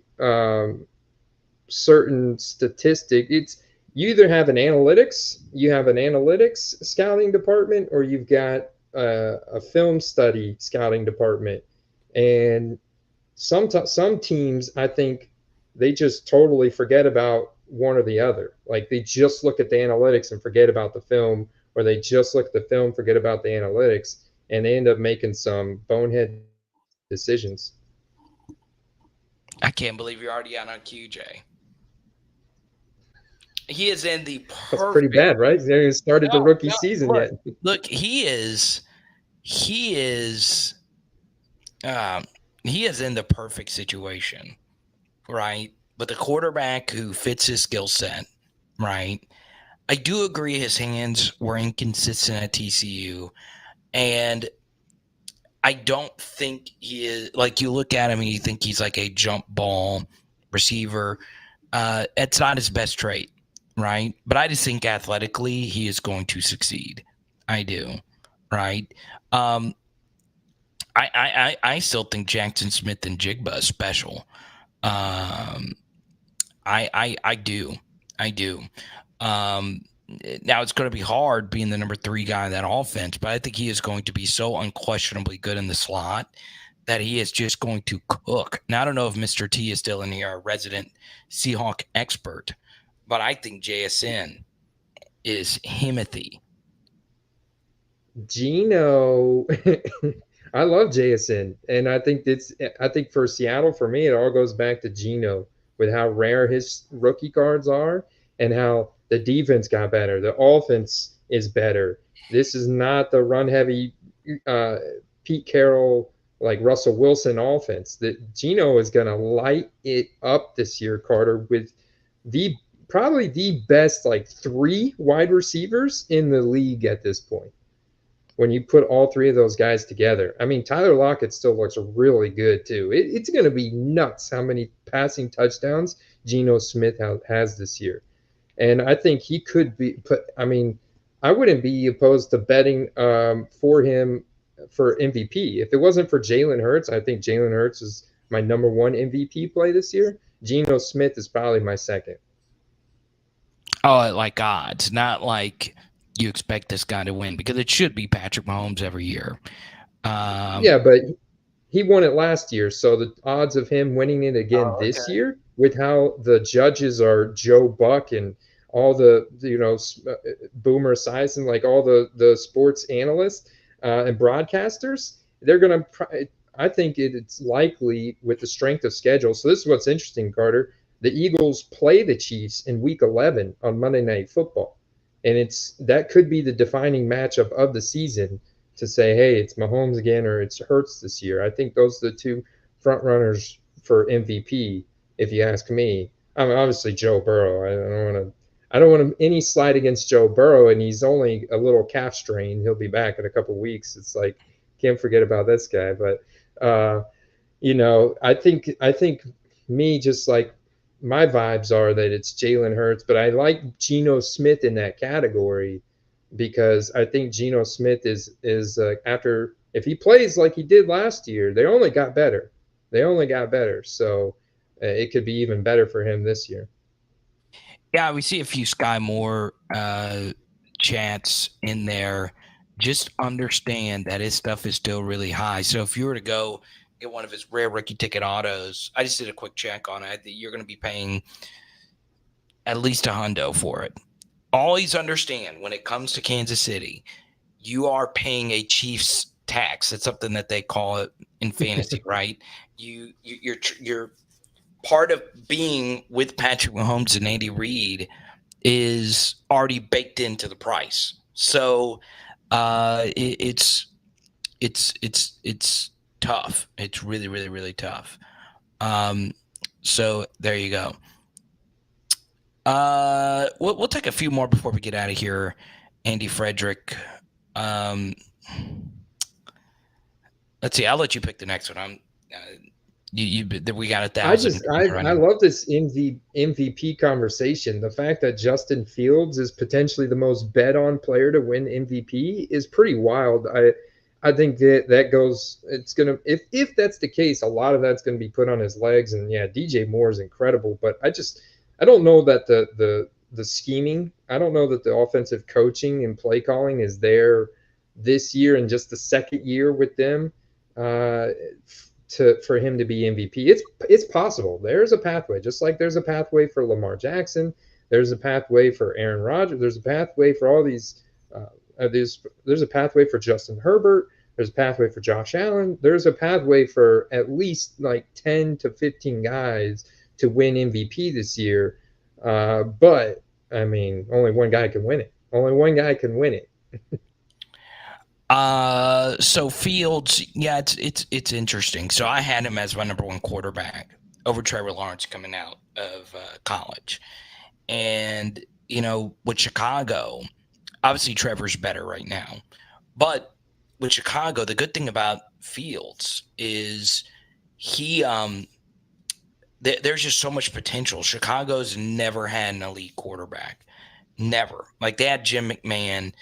certain statistic. It's you either have an analytics scouting department, or you've got a film study scouting department. And some teams, I think, they just totally forget about one or the other. Like they just look at the analytics and forget about the film, or they just look at the film, forget about the analytics, and they end up making some bonehead decisions. I can't believe you're already out on QJ. He is in the perfect. That's pretty bad, right? He hasn't started the rookie season yet. Look, he is in the perfect situation, right? With a quarterback who fits his skill set, right? I do agree his hands were inconsistent at TCU, and I don't think he is, like, you look at him and you think he's like a jump ball receiver. It's not his best trait, right? But I just think athletically he is going to succeed. I do, right? I still think Jackson Smith and Jigba is special. I do. Now it's going to be hard being the number 3 guy in that offense, but I think he is going to be so unquestionably good in the slot that he is just going to cook. Now, I don't know if Mr. T is still in here, our resident Seahawk expert, but I think JSN is Himothy. Gino, I love JSN, and I think for Seattle, for me, it all goes back to Gino with how rare his rookie cards are and how the defense got better. The offense is better. This is not the run-heavy Pete Carroll, like Russell Wilson offense. That Gino is going to light it up this year, Carter, with probably the best 3 wide receivers in the league at this point. When you put all 3 of those guys together, I mean, Tyler Lockett still looks really good too. It's going to be nuts how many passing touchdowns Geno Smith has this year. And I think he could be put. I mean, I wouldn't be opposed to betting for him for MVP. If it wasn't for Jalen Hurts, I think Jalen Hurts is my number 1 MVP play this year. Geno Smith is probably my second. Oh, like odds, not like you expect this guy to win, because it should be Patrick Mahomes every year. Yeah, but he won it last year, so the odds of him winning it again this year, with how the judges are Joe Buck and all the Boomer Esiason, like all the sports analysts and broadcasters, they're gonna. I think it's likely with the strength of schedule. So this is what's interesting, Carter. The Eagles play the Chiefs in Week 11 on Monday Night Football. And that could be the defining matchup of the season to say, hey, it's Mahomes again or it's Hurts this year. I think those are the 2 front runners for MVP, if you ask me. I mean, obviously Joe Burrow. I don't want any slide against Joe Burrow, and he's only a little calf strain. He'll be back in a couple of weeks. It's like, can't forget about this guy. But I think me, just like, my vibes are that it's Jalen Hurts, but I like Geno Smith in that category because I think Geno Smith is after, if he plays like he did last year, they only got better. So it could be even better for him this year. Yeah, we see a few Sky Moore chats in there. Just understand that his stuff is still really high. So if you were to go get one of his rare rookie ticket autos, I just did a quick check on it. You're going to be paying at least $100 for it. Always understand, when it comes to Kansas City, you are paying a Chiefs tax. It's something that they call it in fantasy, right? you're part of being with Patrick Mahomes and Andy Reid is already baked into the price. So it's tough. It's really, really, really tough. So there you go. We'll take a few more before we get out of here. Andy Frederick. Let's see. I'll let you pick the next one. We got 1,000. I love this MVP conversation. The fact that Justin Fields is potentially the most bet on player to win MVP is pretty wild. I think that goes. It's gonna if that's the case, a lot of that's gonna be put on his legs. And yeah, DJ Moore is incredible, but I don't know that the scheming. I don't know that the offensive coaching and play calling is there this year and just the second year with them. For him to be MVP, it's possible. There's a pathway, just like there's a pathway for Lamar Jackson. There's a pathway for Aaron Rodgers. There's a pathway for all these. There's a pathway for Justin Herbert. There's a pathway for Josh Allen. There's a pathway for at least like 10 to 15 guys to win MVP this year. But I mean, only one guy can win it. Only one guy can win it. So Fields, yeah, it's interesting. So I had him as my number one quarterback over Trevor Lawrence coming out of college. And, with Chicago, obviously Trevor's better right now. But with Chicago, the good thing about Fields is he there's just so much potential. Chicago's never had an elite quarterback. Never. Like, they had Jim McMahon,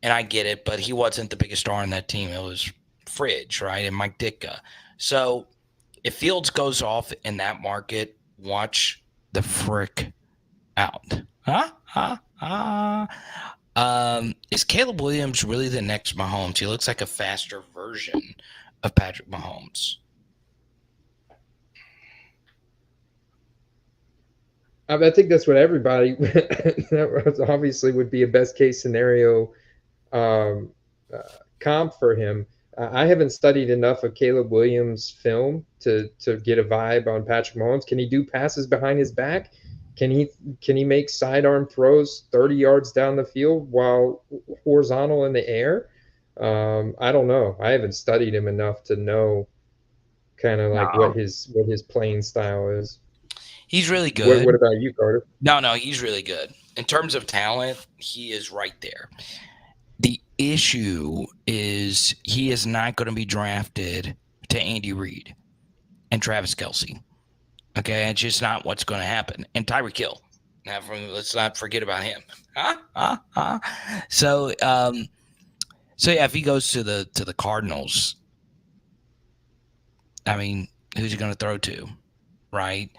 and I get it, but he wasn't the biggest star on that team. It was Fridge, right, and Mike Ditka. So if Fields goes off in that market, watch the frick out. Is Caleb Williams really the next Mahomes? He looks like a faster version of Patrick Mahomes. I think that's what everybody that obviously would be a best case scenario comp for him. I haven't studied enough of Caleb Williams' film to get a vibe on Patrick Mahomes. Can he do passes behind his back? Can he make sidearm throws 30 yards down the field while horizontal in the air? I don't know. I haven't studied him enough to know kind of like what his playing style is. He's really good. What about you, Carter? No, he's really good. In terms of talent, he is right there. The issue is he is not going to be drafted to Andy Reid and Travis Kelce. Okay, it's just not what's going to happen. And Tyreek Hill. Now, let's not forget about him. So yeah, if he goes to the Cardinals, I mean, who's he going to throw to, right?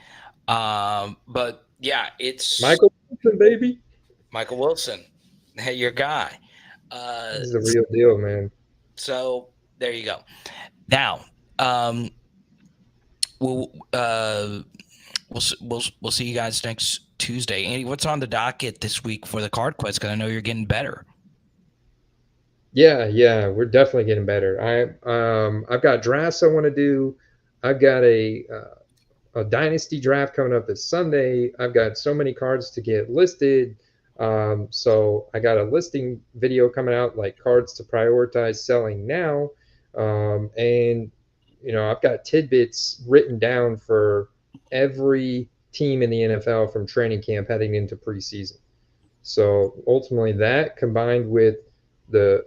But yeah, it's Michael Wilson, baby. Michael Wilson. Hey, your guy. He's the real deal, man. So there you go. Now, we'll see you guys next Tuesday. Andy, what's on the docket this week for the Card Quest? Because I know you're getting better. Yeah, we're definitely getting better. I've got drafts I want to do. I've got a dynasty draft coming up this Sunday. I've got so many cards to get listed. So I got a listing video coming out, like cards to prioritize selling now. And I've got tidbits written down for every team in the NFL from training camp heading into preseason. So ultimately that, combined with the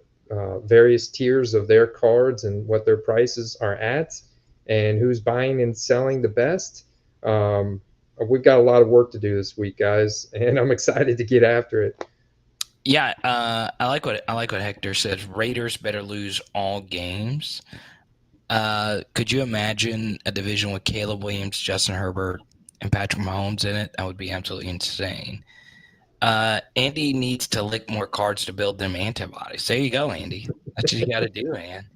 various tiers of their cards and what their prices are at and who's buying and selling the best, we've got a lot of work to do this week, guys, and I'm excited to get after it. Yeah, I like what Hector says. Raiders better lose all games. Could you imagine a division with Caleb Williams, Justin Herbert, and Patrick Mahomes in it? That would be absolutely insane. Andy needs to lick more cards to build them antibodies. There you go, Andy. That's what you got to do, man.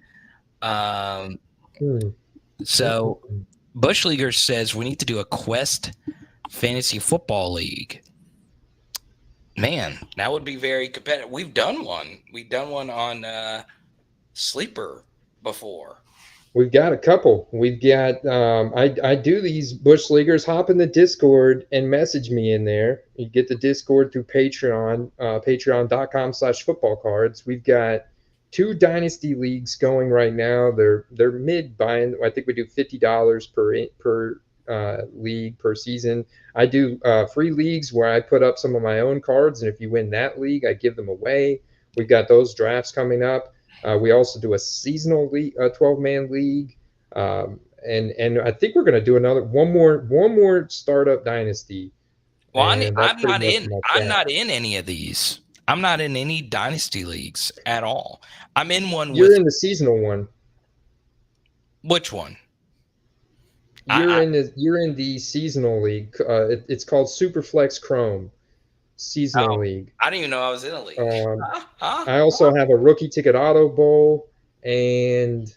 So Bush Leaguer says we need to do a Quest Fantasy Football League. Man, that would be very competitive. We've done one. We've done one on Sleeper before. We've got a couple. We've got I do these bush leaguers. Hop in the Discord and message me in there. You get the Discord through Patreon, patreon.com/football cards. We've got 2 dynasty leagues going right now. They're mid buying. I think we do $50 per league per season. I do free leagues where I put up some of my own cards, and if you win that league, I give them away. We've got those drafts coming up. We also do a seasonal league, a 12-man league, and I think we're going to do one more startup dynasty. Well, I'm not in. I'm not in any of these. I'm not in any dynasty leagues at all. I'm in one. You're in the seasonal one. Which one? You're in the seasonal league. It's called Superflex Chrome seasonal league. I didn't even know I was in a league. I also have a rookie ticket auto bowl, and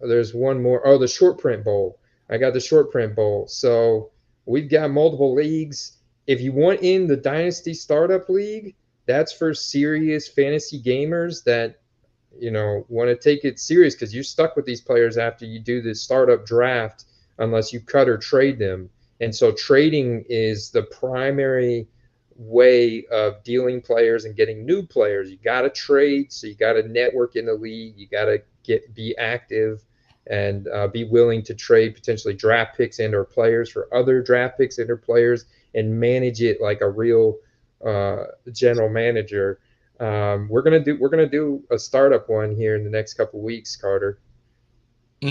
there's one more. Oh, the short print bowl. I got the short print bowl. So we've got multiple leagues. If you want in the Dynasty Startup League, that's for serious fantasy gamers that want to take it serious, because you're stuck with these players after you do this startup draft unless you cut or trade them. And so trading is the primary way of dealing players and getting new players. You got to trade, so you got to network in the league. You got to be active and be willing to trade potentially draft picks and or players for other draft picks and or players, and manage it like a real general manager. We're gonna do a startup one here in the next couple of weeks, Carter. All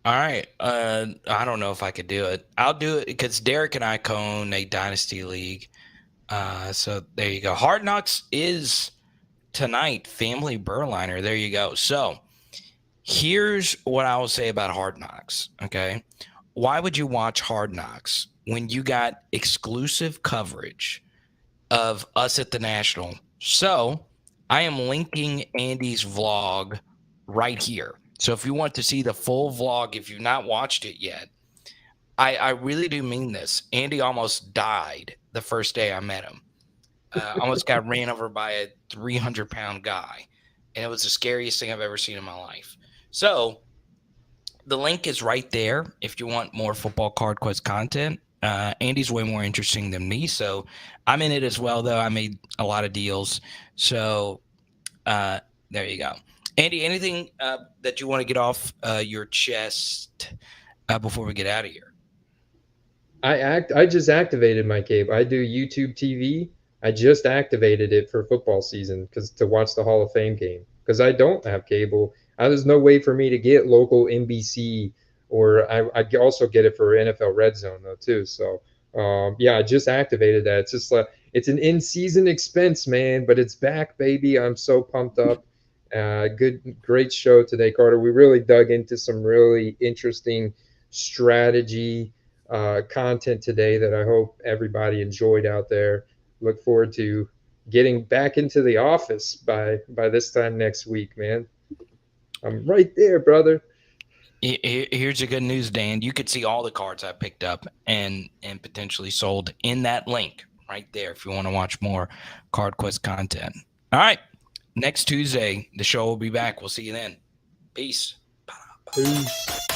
right. I don't know if I could do it. I'll do it because Derek and I own a dynasty league. So there you go. Hard Knocks is tonight. Family Burliner. There you go. So here's what I will say about Hard Knocks. Okay. Why would you watch Hard Knocks when you got exclusive coverage of us at the National? So I am linking Andy's vlog right here. So if you want to see the full vlog, if you've not watched it yet, I really do mean this. Andy almost died the first day I met him. Almost got ran over by a 300-pound guy. And it was the scariest thing I've ever seen in my life. So the link is right there if you want more Football Card Quest content. Andy's way more interesting than me, so I'm in it as well, though. I made a lot of deals. So there you go. Andy, anything that you want to get off your chest before we get out of here? I just activated my cable. I do YouTube TV. I just activated it for football season to watch the Hall of Fame game, because I don't have cable. There's no way for me to get local NBC, or I also get it for NFL Red Zone though too. So I just activated that. It's just it's an in-season expense, man, but it's back, baby. I'm so pumped up. Great show today, Carter. We really dug into some really interesting strategy content today that I hope everybody enjoyed out there. Look forward to getting back into the office by this time next week, man. I'm right there, brother. Here's the good news, Dan. You could see all the cards I picked up and potentially sold in that link right there if you want to watch more Card Quest content. All right. Next Tuesday, the show will be back. We'll see you then. Peace. Peace.